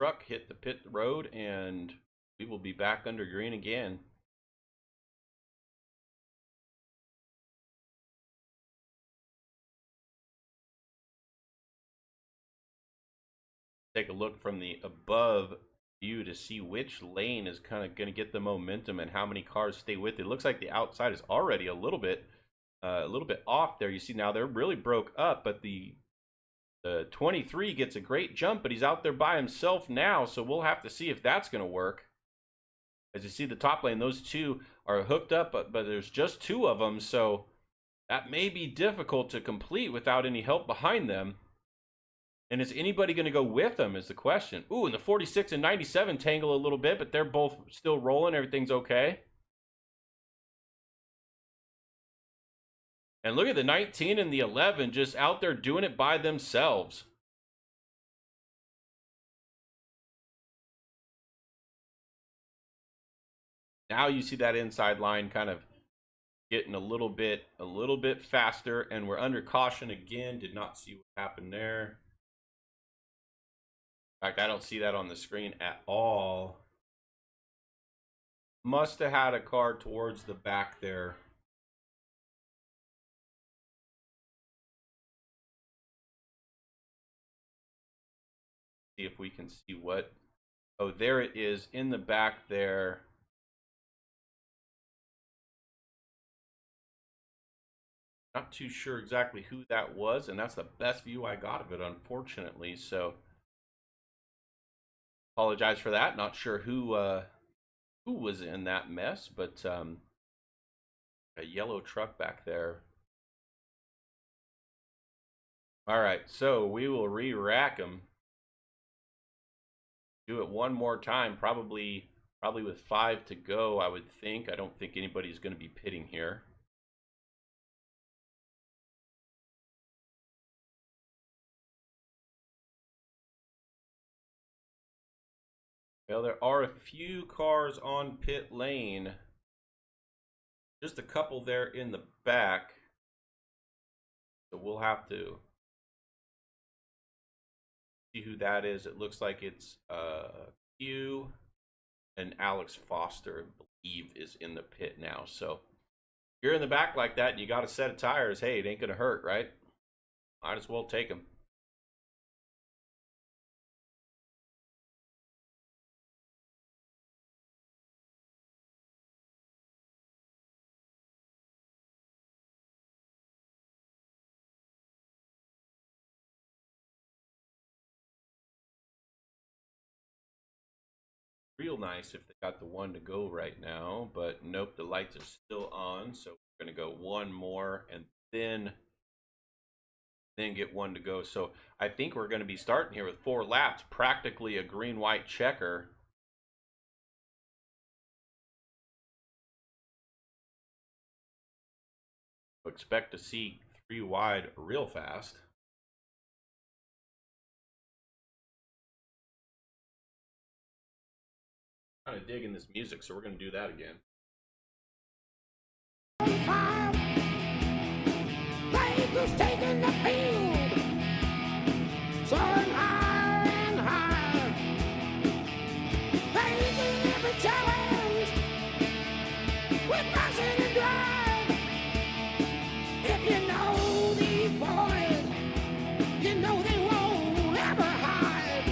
truck hit the pit road, and we will be back under green again. Take a look from the above view to see which lane is kind of going to get the momentum and how many cars stay with it. It looks like the outside is already a little bit off there. You see now they're really broke up, but the 23 gets a great jump, but he's out there by himself now, so we'll have to see if that's going to work. As you see the top lane, those two are hooked up, but there's just 2 of them, so that may be difficult to complete without any help behind them. And is anybody going to go with them is the question. Ooh, and the 46 and 97 tangle a little bit, but they're both still rolling. Everything's okay. And look at the 19 and the 11 just out there doing it by themselves. Now you see that inside line kind of getting a little bit faster, and we're under caution again. Did not see what happened there. In fact, I don't see that on the screen at all. Must have had a car towards the back there. See if we can see what. Oh, there it is in the back there. Not too sure exactly who that was, and that's the best view I got of it, unfortunately. So, apologize for that. Not sure who was in that mess, but a yellow truck back there. All right, so we will re-rack them. Do it one more time, probably with 5 to go, I would think. I don't think anybody's going to be pitting here. Well, there are a few cars on pit lane. Just a couple there in the back. So we'll have to see who that is. It looks like it's Hugh and Alex Foster, I believe, is in the pit now. So if you're in the back like that and you got a set of tires, hey, it ain't going to hurt, right? Might as well take them. Real nice if they got the 1 to go right now, but nope, the lights are still on, so we're going to go one more and then then get one to go. So I think we're going to be starting here with 4 laps, practically a green-white checker. Expect to see 3 wide real fast. Kind of digging this music, so we're going to do that again. Who's taking the field, soaring higher and higher, facing every challenge with passion and drive. If you know these boys, you know they won't ever hide.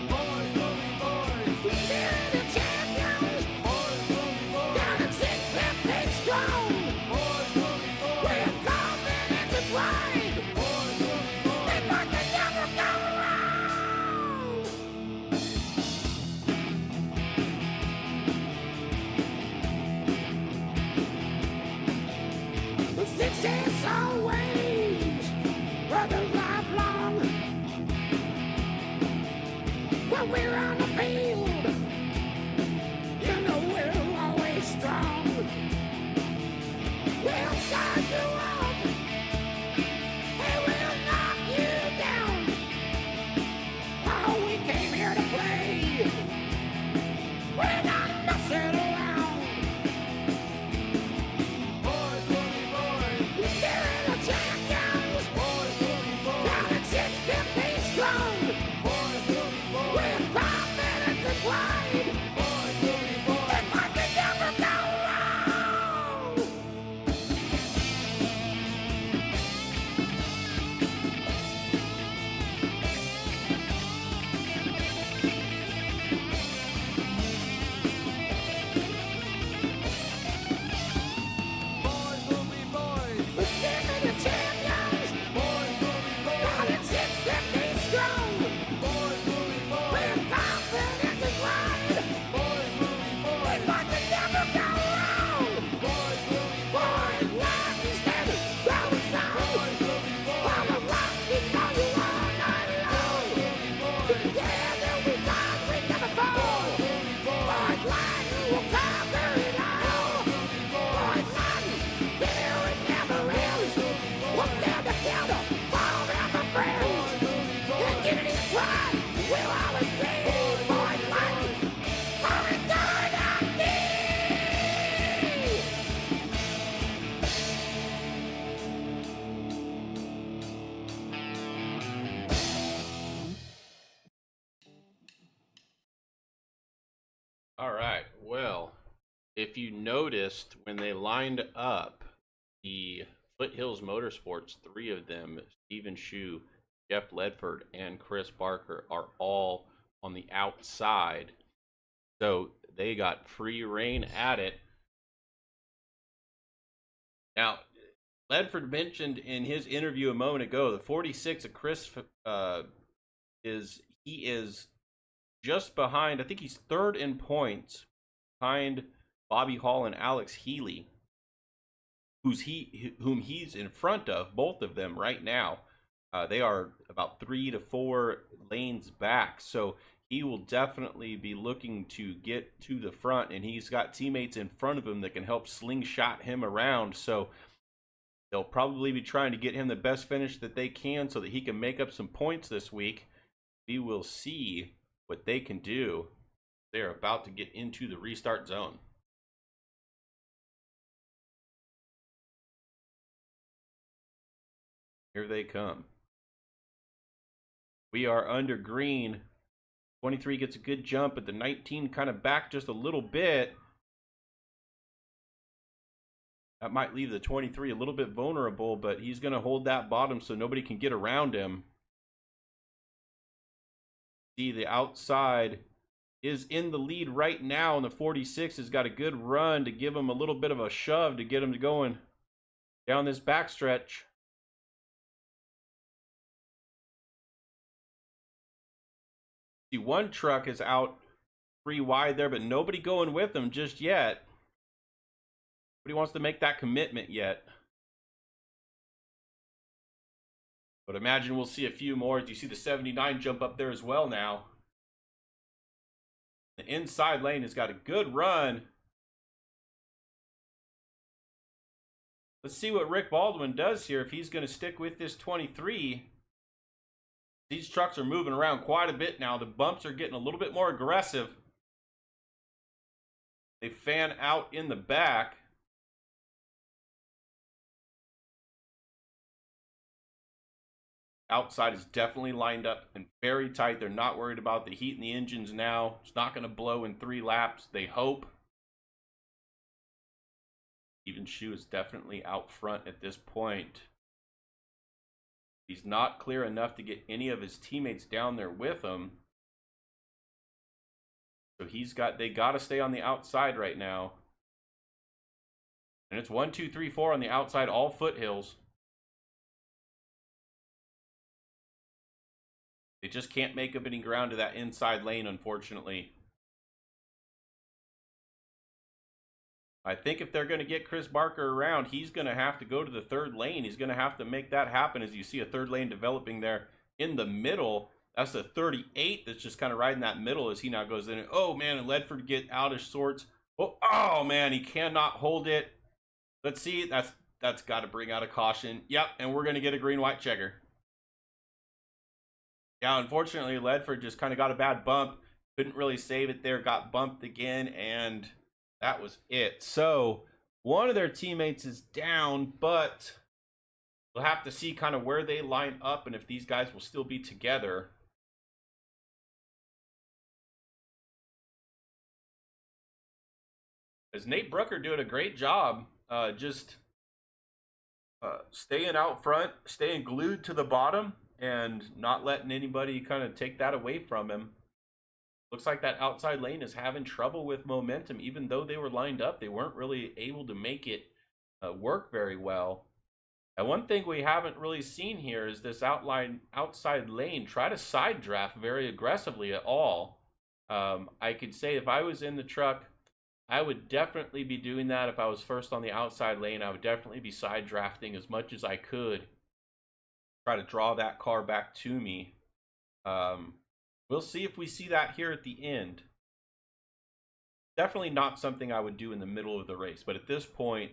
Boys will be boys. They're the champions, Boys will be boys. down at 650 strong. Boys will be boys. With confidence and pride, Boys will be boys. they mark the never go wrong. The success always, brothers lifelong. When we're on the field, you know we're always strong. We'll size you up, and we'll knock you down. Oh, we came here to play. We're not messing around. Boys will be boys. They're the champions, Boys will be boys. down at 650 strong. Boys will be boys. With confidence and pride, Boys will be boys. they mark the never go wrong. Boys will be boys. They're the champions, Boys will be boys. down at 650 strong. Boys will be boys. With confidence and pride, Boys will be they boys. mark the never go wrong. Boys will be Boys, life is standing, growing strong. Boys will be boys. On the rock, we know you all night long. Will be boys. Together we rise, we never fall. Will be boys. Boys, like you will conquer it all. Will be boys. Boys, like there it never ends. We'll stand together, forever friends. And unity and pride will always be. Boys, like our eternity. All right. Well, if you noticed when they lined up the Foothills Motorsports, 3 of them, Stephen Shue, Jeff Ledford, and Chris Barker, are all on the outside. So they got free reign at it. Now, Ledford mentioned in his interview a moment ago, the 46 of Chris is just behind. I think he's 3rd in points behind Bobby Hall and Alex Healy, whom he's in front of, both of them right now. They are about 3 to 4 lanes back, so he will definitely be looking to get to the front, and he's got teammates in front of him that can help slingshot him around. So they'll probably be trying to get him the best finish that they can so that he can make up some points this week. We will see what they can do. They're about to get into the restart zone. Here they come. We are under green. 23 gets a good jump, but the 19 kind of back just a little bit. That might leave the 23 a little bit vulnerable, but he's going to hold that bottom so nobody can get around him. See, the outside is in the lead right now, and the 46 has got a good run to give him a little bit of a shove to get him going down this backstretch. See, one truck is out 3 wide there, but nobody going with him just yet. Nobody wants to make that commitment yet. But imagine we'll see a few more. As you see the 79 jump up there as well now. The inside lane has got a good run. Let's see what Rick Baldwin does here, if he's going to stick with this 23. These trucks are moving around quite a bit now. The bumps are getting a little bit more aggressive. They fan out in the back. Outside is definitely lined up and very tight. They're not worried about the heat in the engines now. It's not going to blow in 3 laps, they hope. Even Shoe is definitely out front at this point. He's not clear enough to get any of his teammates down there with him. So they got to stay on the outside right now. And it's 1, 2, 3, 4 on the outside, all foothills. They just can't make up any ground to that inside lane, unfortunately. I think if they're going to get Chris Barker around, he's going to have to go to the 3rd lane. He's going to have to make that happen, as you see a 3rd lane developing there in the middle. That's the 38 that's just kind of riding that middle as he now goes in. Oh, man, and Ledford get out of sorts. Oh, man, he cannot hold it. Let's see. That's got to bring out a caution. Yep, and we're going to get a green-white checker. Yeah, unfortunately, Ledford just kind of got a bad bump. Couldn't really save it there. Got bumped again, and that was it. So one of their teammates is down, but we'll have to see kind of where they line up and if these guys will still be together. As Nate Brooker doing a great job, just staying out front, staying glued to the bottom, and not letting anybody kind of take that away from him. Looks like that outside lane is having trouble with momentum. Even though they were lined up, they weren't really able to make it work very well. And one thing we haven't really seen here is this outside lane try to side draft very aggressively at all. I could say if I was in the truck, I would definitely be doing that. If I was first on the outside lane, I would definitely be side drafting as much as I could. Try to draw that car back to me. We'll see if we see that here at the end. Definitely not something I would do in the middle of the race, but at this point,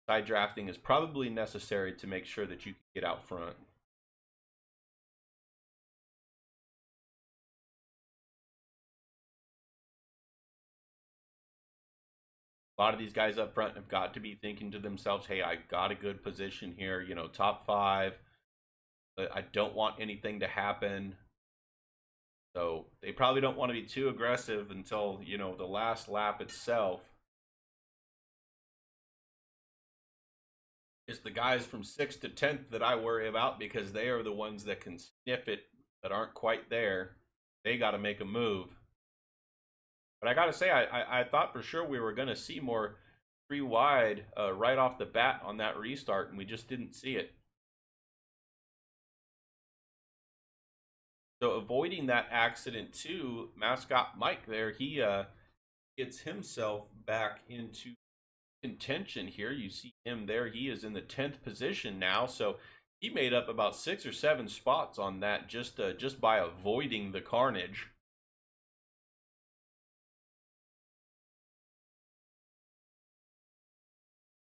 side drafting is probably necessary to make sure that you can get out front. A lot of these guys up front have got to be thinking to themselves, hey, I got a good position here, you know, top 5. I don't want anything to happen. So they probably don't want to be too aggressive until, you know, the last lap itself. It's the guys from 6th to 10th that I worry about, because they are the ones that can sniff it that aren't quite there. They got to make a move. But I got to say, I thought for sure we were going to see more 3 wide right off the bat on that restart, and we just didn't see it. So avoiding that accident too, Mascot Mike there, he gets himself back into contention here. You see him there. He is in the 10th position now. So he made up about 6 or 7 spots on that just by avoiding the carnage.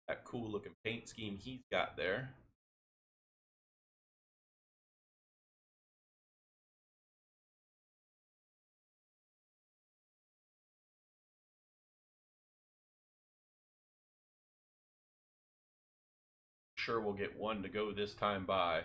That cool looking paint scheme he's got there. Sure, we'll get one to go this time by.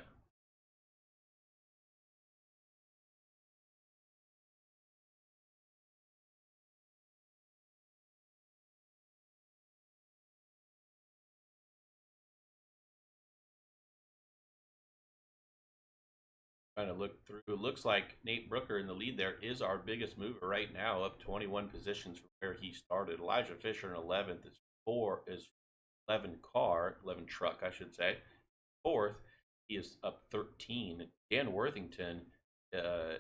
Trying to look through. It looks like Nate Brooker in the lead there is our biggest mover right now, up 21 positions from where he started. Elijah Fisher in 11th is 11 truck, I should say. 4th, he is up 13. Dan Worthington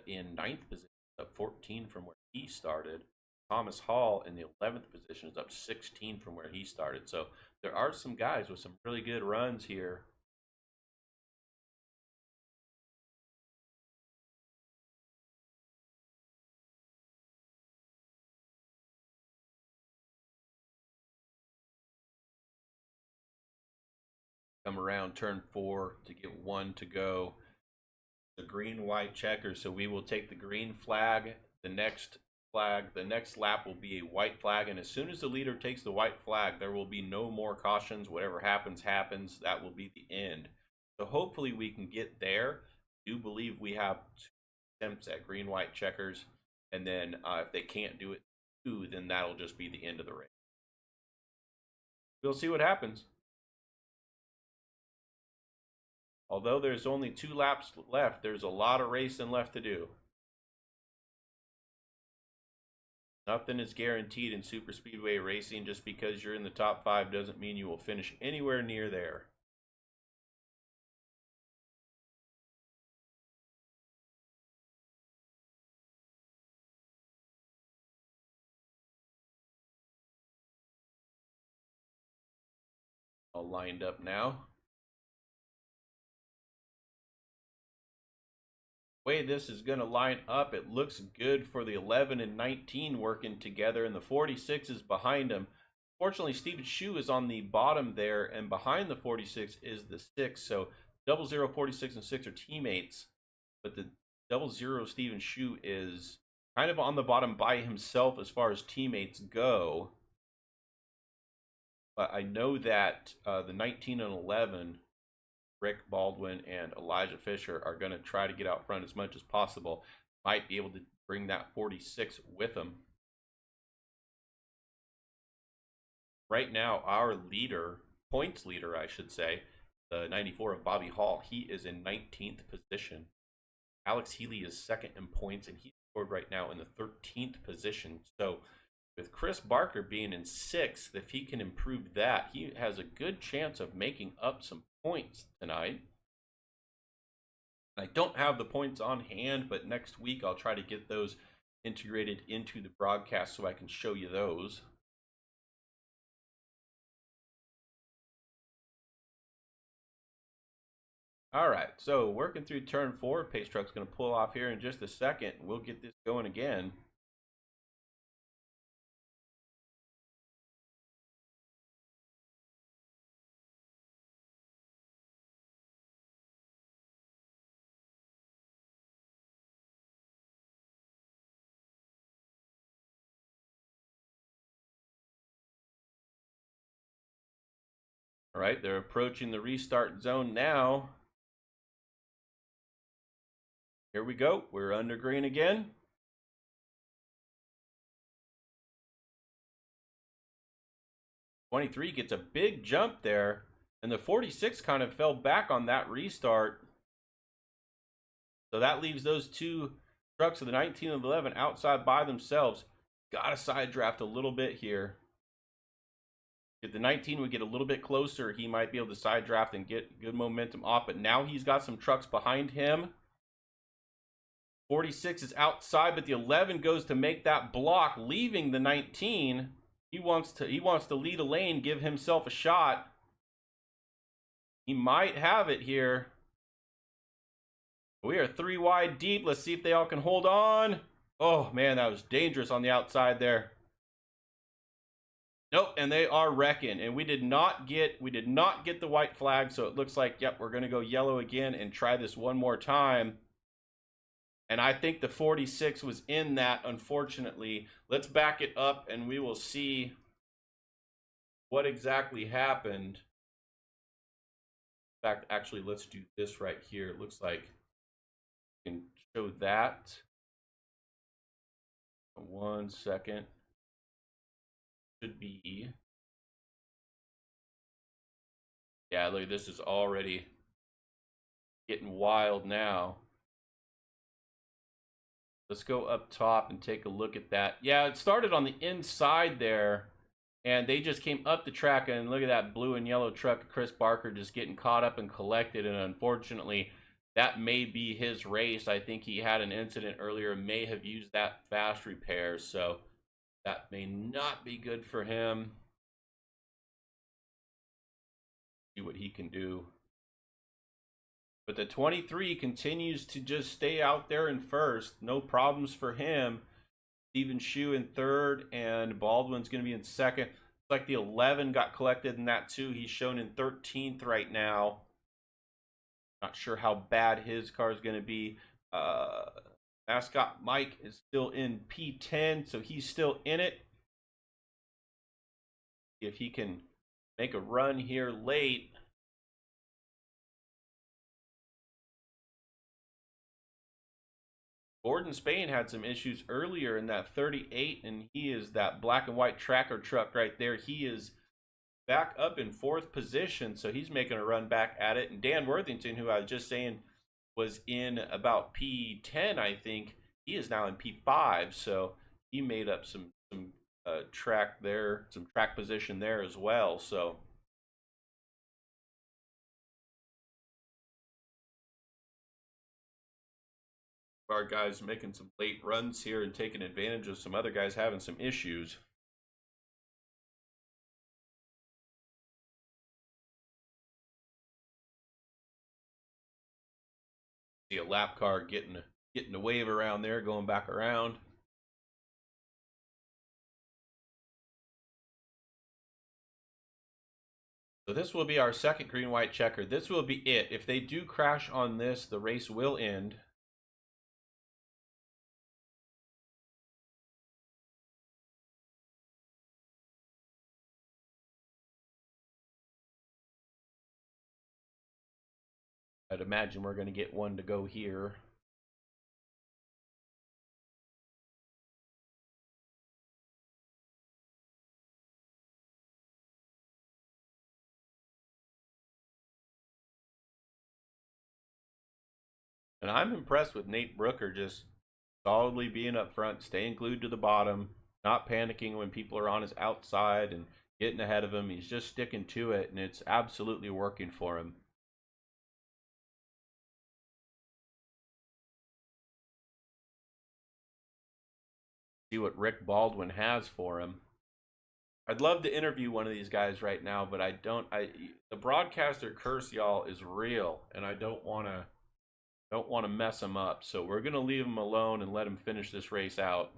in 9th position, up 14 from where he started. Thomas Hall in the 11th position is up 16 from where he started. So there are some guys with some really good runs here. come around turn 4 to get 1 to go. The green-white checker, so we will take the green flag. The next lap will be a white flag, and as soon as the leader takes the white flag, there will be no more cautions. Whatever happens, happens. That will be the end. So hopefully we can get there. I do believe we have 2 attempts at green-white checkers, and then if they can't do it 2, then that'll just be the end of the race. We'll see what happens. Although there's only 2 laps left, there's a lot of racing left to do. Nothing is guaranteed in super speedway racing. Just because you're in the top 5 doesn't mean you will finish anywhere near there. All lined up now. Way this is going to line up, it looks good for the 11 and 19 working together, and the 46 is behind them. Fortunately, Steven Shu is on the bottom there, and behind the 46 is the 6. So 00, 46, and 6 are teammates, but the 00 Steven Shu is kind of on the bottom by himself as far as teammates go. But I know that the 19 and 11, Rick Baldwin and Elijah Fisher, are going to try to get out front as much as possible. Might be able to bring that 46 with them. Right now, our leader, points leader, I should say, the 94 of Bobby Hall, he is in 19th position. Alex Healy is second in points, and he's scored right now in the 13th position. So with Chris Barker being in 6th, if he can improve that, he has a good chance of making up some points tonight. I don't have the points on hand, but next week I'll try to get those integrated into the broadcast so I can show you those. All right, so working through turn 4, Pace Truck's going to pull off here in just a second. We'll get this going again. All right, they're approaching the restart zone now. Here we go. We're under green again. '23 gets a big jump there, and the 46 kind of fell back on that restart. So that leaves those 2 trucks of the 19 and 11 outside by themselves. Got to side draft a little bit here. If the 19 would get a little bit closer, he might be able to side draft and get good momentum off. But now he's got some trucks behind him. 46 is outside, but the 11 goes to make that block, leaving the 19. He wants to lead a lane, give himself a shot. He might have it here. We are 3 wide deep. Let's see if they all can hold on. Oh man, that was dangerous on the outside there. Nope, and they are wrecking. And we did not get the white flag, so it looks like, yep, we're going to go yellow again and try this one more time. And I think the 46 was in that, unfortunately. Let's back it up and we will see what exactly happened. In fact, actually, let's do this right here. It looks like we can show that. 1 second. Should be. Yeah, look, this is already getting wild now. Let's go up top and take a look at that. Yeah, it started on the inside there, and they just came up the track, and look at that blue and yellow truck. Chris Barker just getting caught up and collected, and unfortunately, that may be his race. I think he had an incident earlier, may have used that fast repair, so that may not be good for him. See what he can do. But the 23 continues to just stay out there in first. No problems for him. Steven Shu in third, and Baldwin's going to be in second. like the 11 got collected in that too. He's shown in 13th right now. Not sure how bad his car is going to be. Mascot Mike is still in P10, so he's still in it. If he can make a run here late. Gordon Spain had some issues earlier in that 38, and he is that black and white tracker truck right there. He is back up in 4th position, so he's making a run back at it. And Dan Worthington, who I was just saying was in about P10, I think, he is now in P5, so he made up some track there, some track position there as well. So our guys making some late runs here and taking advantage of some other guys having some issues. See a lap car getting a wave around there, going back around. So this will be our second green-white checker. This will be it. If they do crash on this, the race will end. I'd imagine we're going to get one to go here. And I'm impressed with Nate Brooker just solidly being up front, staying glued to the bottom, not panicking when people are on his outside and getting ahead of him. He's just sticking to it, and it's absolutely working for him. See what Rick Baldwin has for him. I'd love to interview one of these guys right now, but I don't. The broadcaster curse, y'all, is real, and I don't want to mess him up. So we're gonna leave him alone and let him finish this race out.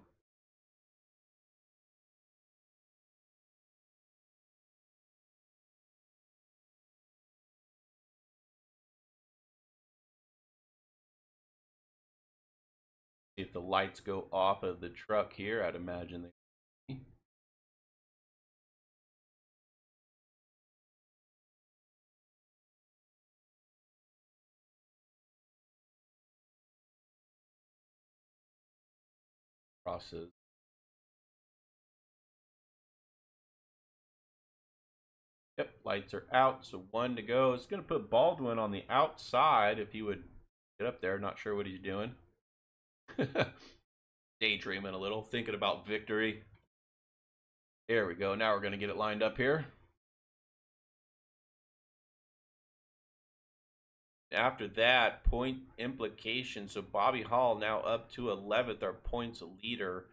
If the lights go off of the truck here, I'd imagine they. Crosses. Yep, lights are out, so one to go. It's going to put Baldwin on the outside if he would get up there. Not sure what he's doing. Daydreaming a little, thinking about victory. There we go. Now we're going to get it lined up here. After that, point implication. So Bobby Hall now up to 11th, our points leader.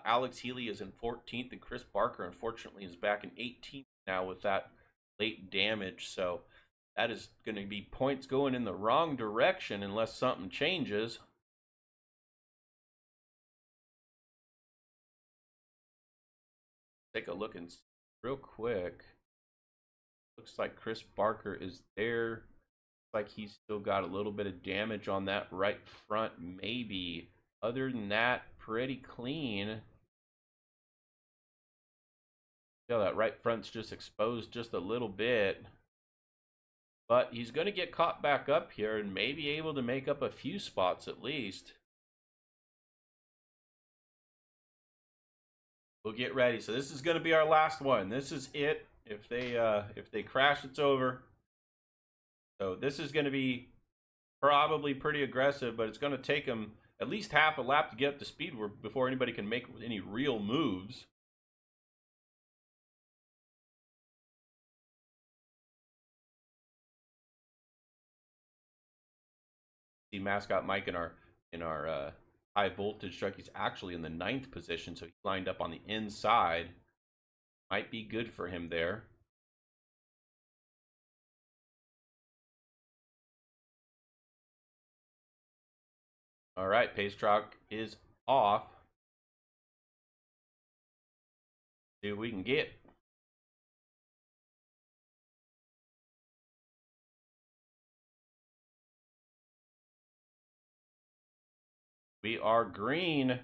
Alex Healy is in 14th, and Chris Barker, unfortunately, is back in 18th now with that late damage. So that is going to be points going in the wrong direction unless something changes. Take a look and real quick. Looks like Chris Barker is there. Like he's still got a little bit of damage on that right front, maybe. Other than that, pretty clean. Yeah, that right front's just exposed just a little bit. But he's going to get caught back up here and may be able to make up a few spots at least. We'll get ready. So this is going to be our last one. This is it. If they crash, it's over. So this is going to be probably pretty aggressive, but it's going to take them at least half a lap to get up to speed before anybody can make any real moves. See Mascot Mike in our high voltage truck. He's actually in the 9th position, so he lined up on the inside. Might be good for him there. All right, pace truck is off. See what we can get. We are green.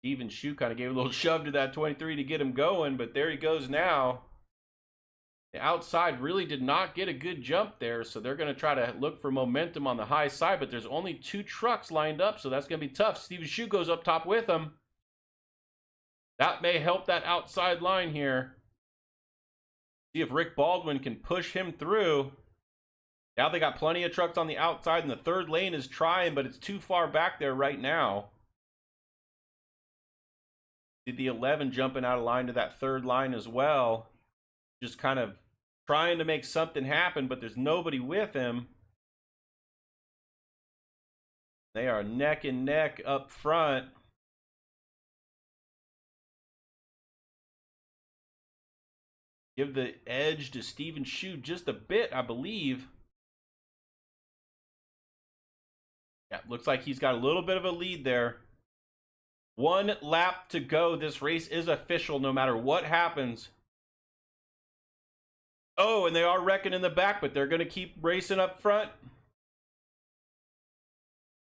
Steven Shue kind of gave a little shove to that 23 to get him going, but there he goes now. The outside really did not get a good jump there, so they're going to try to look for momentum on the high side, but there's only 2 trucks lined up, so that's going to be tough. Steven Shue goes up top with him. That may help that outside line here. See if Rick Baldwin can push him through. Now they got plenty of trucks on the outside, and the third lane is trying, but it's too far back there right now. See the 11 jumping out of line to that third line as well. Just kind of trying to make something happen, but there's nobody with him. They are neck and neck up front. Give the edge to Steven Shue just a bit, I believe. Yeah, looks like he's got a little bit of a lead there. 1 lap to go. This race is official no matter what happens. Oh, and they are wrecking in the back, but they're going to keep racing up front.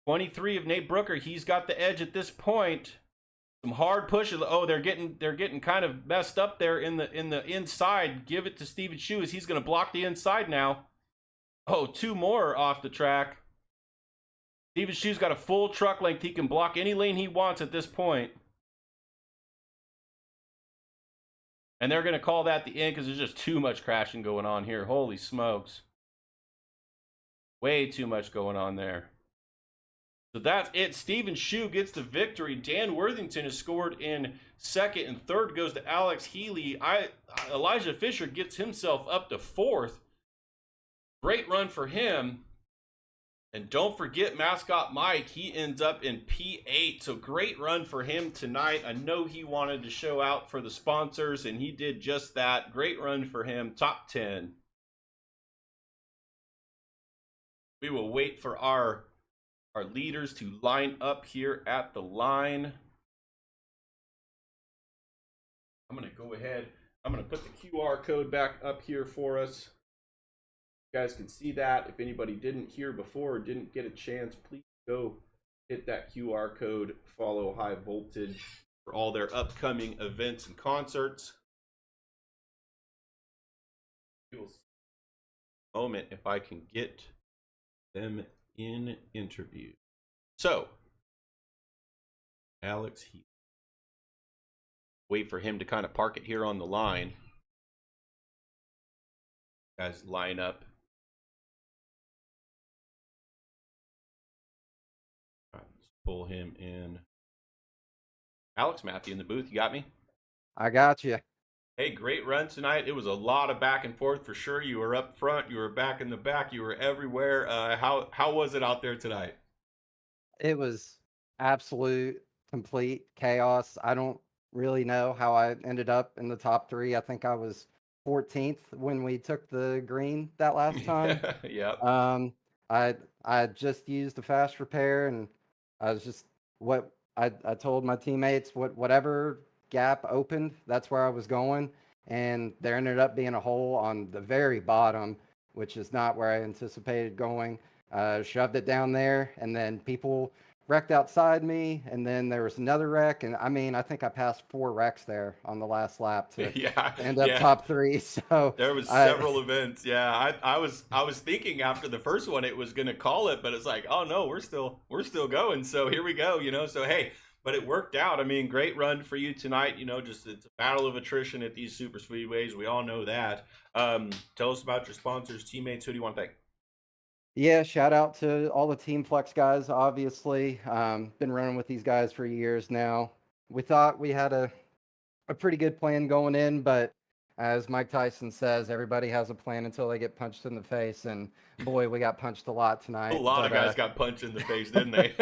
23 of Nate Brooker. He's got the edge at this point. Some hard pushes. Oh, they're getting kind of messed up there in the inside. Give it to Steven Shue as he's going to block the inside now. Oh, 2 more off the track. Steven Shue's got a full truck length. He can block any lane he wants at this point. And they're going to call that the end because there's just too much crashing going on here. Holy smokes. Way too much going on there. So that's it. Steven Shue gets the victory. Dan Worthington has scored in second, and third goes to Alex Healy. Elijah Fisher gets himself up to 4th. Great run for him. And don't forget Mascot Mike. He ends up in P8. So great run for him tonight. I know he wanted to show out for the sponsors, and he did just that. Great run for him. Top 10. We will wait for our leaders to line up here at the line. I'm going to go ahead. I'm going to put the QR code back up here for us. You guys can see that. If anybody didn't hear before or didn't get a chance, please go hit that QR code. Follow High Voltage for all their upcoming events and concerts. We will see in a moment if I can get them in interview. So, Alex Heath. Wait for him to kind of park it here on the line. Guys line up. All right, let's pull him in. Alex Matthew in the booth, you got me? I got you. Hey, great run tonight. It was a lot of back and forth for sure. You were up front, you were back in the back, you were everywhere. How was it out there tonight? It was absolute, complete chaos. I don't really know how I ended up in the top 3. I think I was 14th when we took the green that last time. Yep. I just used a fast repair, and I was just what I told my teammates whatever gap opened, that's where I was going, and there ended up being a hole on the very bottom, which is not where I anticipated going. Shoved it down there, and then people wrecked outside me, and then there was another wreck, and I think I passed 4 wrecks there on the last lap to end up top 3. So there was several events. Yeah, I was thinking after the first one it was gonna call it, but it's like, oh no, we're still going. So here we go, So hey, but it worked out. I mean, great run for you tonight. Just it's a battle of attrition at these super speedways. We all know that. Tell us about your sponsors, teammates. Who do you want to thank? Yeah, shout out to all the Team Flex guys, obviously. Been running with these guys for years now. We thought we had a pretty good plan going in, but as Mike Tyson says, everybody has a plan until they get punched in the face, and boy, we got punched a lot tonight. A lot of guys got punched in the face, didn't they?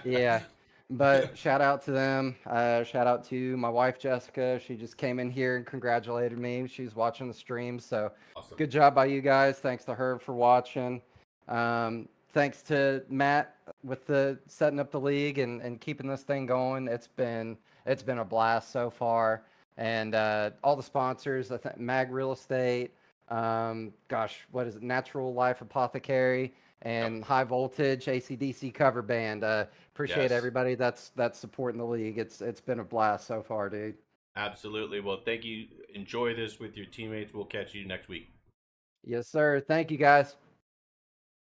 Yeah, but shout out to them. Shout out to my wife, Jessica. She just came in here and congratulated me. She's watching the stream, so awesome. Good job by you guys. Thanks to her for watching. Thanks to Matt with the setting up the league and keeping this thing going. It's been a blast so far, and all the sponsors. I think Mag Real Estate. What is it? Natural Life Apothecary. and High Voltage AC/DC cover band. Appreciate Yes. everybody that's supporting the league. It's been a blast so far, dude. Absolutely. Well, thank you. Enjoy this with your teammates. We'll catch you next week. Yes, sir. Thank you, guys.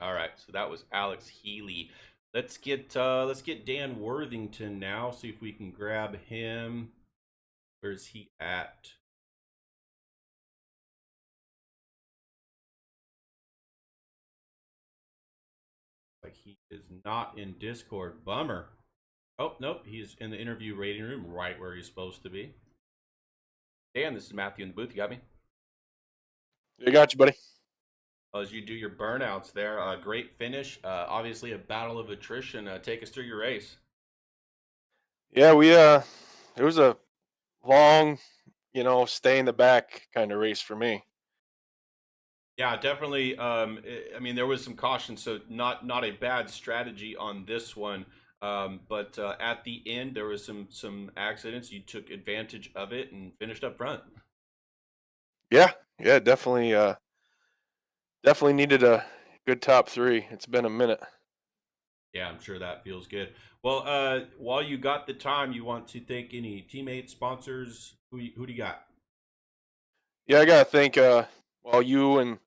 All right. So that was Alex Healy. Let's get Dan Worthington now. See if we can grab him. Where's he at? Like he is not in Discord. Bummer. Oh, nope. He's in the interview rating room right where he's supposed to be. Dan, this is Matthew in the booth. You got me? I got you, buddy. As you do your burnouts there, great finish. Obviously a battle of attrition. Take us through your race. Yeah, it was a long, stay in the back kind of race for me. Yeah, definitely. I mean, there was some caution, so not a bad strategy on this one. But at the end, there was some accidents. You took advantage of it and finished up front. Yeah, definitely. Definitely needed a good top three. It's been a minute. Yeah, I'm sure that feels good. Well, while you got the time, you want to thank any teammates, sponsors? Who do you got? Yeah, I gotta thank you and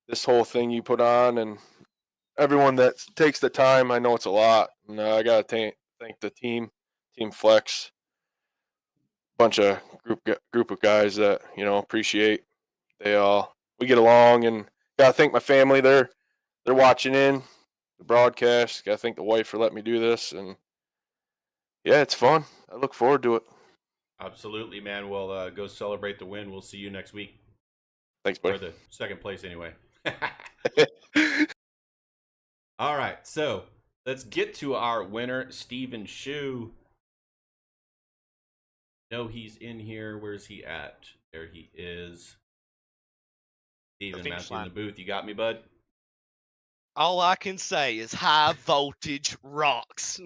this whole thing you put on, and everyone that takes the time. I know it's a lot, and I gotta thank the Team Flex, bunch of group of guys that appreciate. We get along, and gotta thank my family. They're watching in the broadcast. Gotta thank the wife for letting me do this, and yeah, it's fun. I look forward to it. Absolutely, man. Well, go celebrate the win. We'll see you next week. Thanks, buddy. Or the second place, anyway. All right, so let's get to our winner, Steven Shu. No, he's in here. Where's he at? There he is. Steven, Matthew in the booth. You got me, bud? All I can say is high voltage rocks.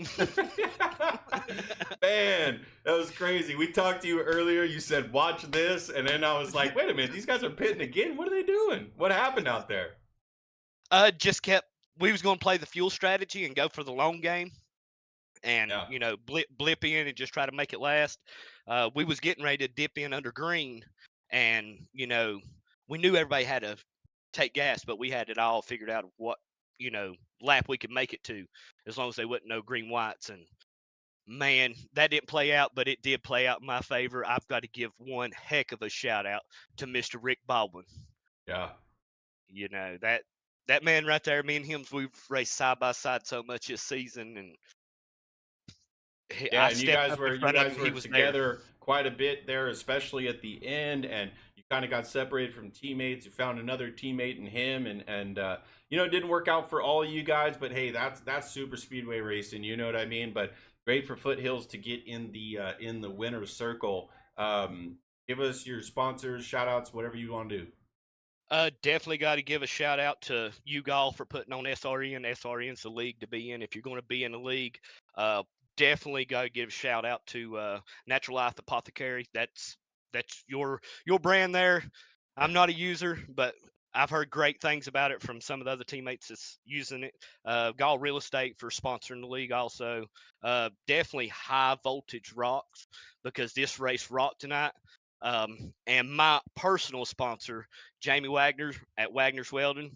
Man, that was crazy. We talked to you earlier. You said, watch this. And then I was like, wait a minute. These guys are pitting again. What are they doing? What happened out there? We was going to play the fuel strategy and go for the long game. And, blip in and just try to make it last. We was getting ready to dip in under green. And, we knew everybody had to take gas, but we had it all figured out of what, lap we could make it to, as long as they wasn't no green whites. And man, that didn't play out, but it did play out in my favor. I've got to give one heck of a shout out to Mr. Rick Baldwin. Yeah. That man right there, me and him, we've raced side by side so much this season, and and you guys were together quite a bit there, especially at the end, and you kind of got separated from teammates. You found another teammate in him, and it didn't work out for all of you guys, but hey, that's super speedway racing, you know what I mean? But great for Foothills to get in the winner's circle. Give us your sponsors, shout outs, whatever you want to do. Definitely got to give a shout out to you all for putting on SRN. SRN's the league to be in. If you're going to be in the league, definitely got to give a shout out to Natural Life Apothecary. That's your brand there. I'm not a user, but I've heard great things about it from some of the other teammates that's using it. Gall Real Estate for sponsoring the league also. Definitely High Voltage Rocks, because this race rocked tonight. And my personal sponsor, Jamie Wagner at Wagner's Welding.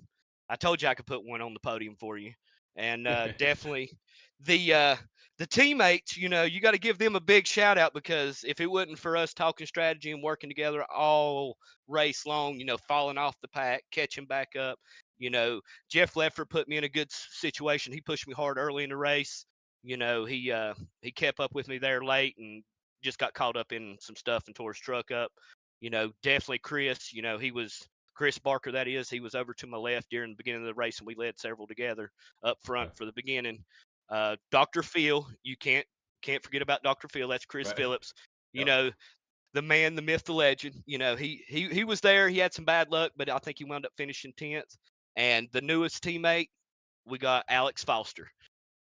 I told you I could put one on the podium for you. And definitely the teammates, you got to give them a big shout out, because if it wasn't for us talking strategy and working together all race long, falling off the pack, catching back up, Jeff Leffler put me in a good situation. He pushed me hard early in the race. He kept up with me there late and just got caught up in some stuff and tore his truck up. Definitely Chris, Chris Barker, that is, he was over to my left during the beginning of the race, and we led several together up front for the beginning. Dr. Phil, you can't forget about Dr. Phil. That's Chris Phillips. The man, the myth, the legend. He was there. He had some bad luck, but I think he wound up finishing 10th. And the newest teammate, we got Alex Foster.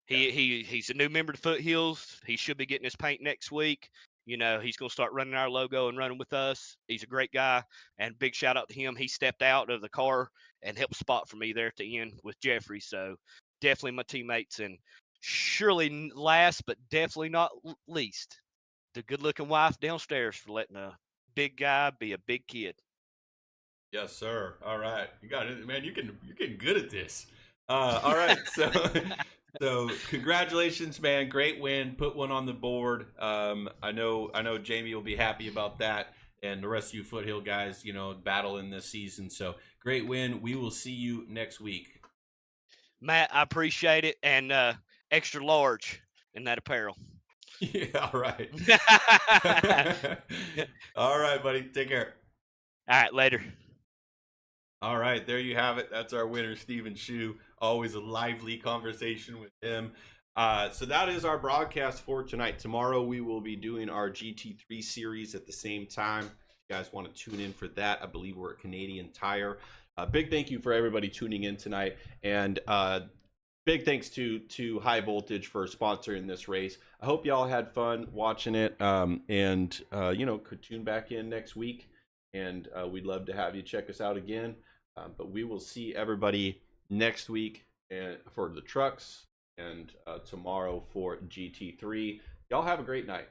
He's a new member to Foothills. He should be getting his paint next week. You know, he's going to start running our logo and running with us. He's a great guy, and big shout out to him. He stepped out of the car and helped spot for me there at the end with Jeffrey. So definitely my teammates, and surely last but definitely not least, the good-looking wife downstairs for letting a big guy be a big kid. Yes, sir. All right, you got it, man. You're getting good at this. All right, so so congratulations, man. Great win. Put one on the board. I know Jamie will be happy about that, and the rest of you Foothill guys, you know, battling this season. So great win. We will see you next week. Matt, I appreciate it, and extra large in that apparel. Yeah, all right. All right, buddy. Take care. All right, later. All right, there you have it. That's our winner, Stephen Shu. Always a lively conversation with him. So that is our broadcast for tonight. Tomorrow we will be doing our GT3 series at the same time. If you guys want to tune in for that, I believe we're at Canadian Tire. Big thank you for everybody tuning in tonight, and big thanks to High Voltage for sponsoring this race. I hope y'all had fun watching it, and you know, could tune back in next week. And we'd love to have you check us out again. But we will see everybody next week for the trucks, and tomorrow for GT3. Y'all have a great night.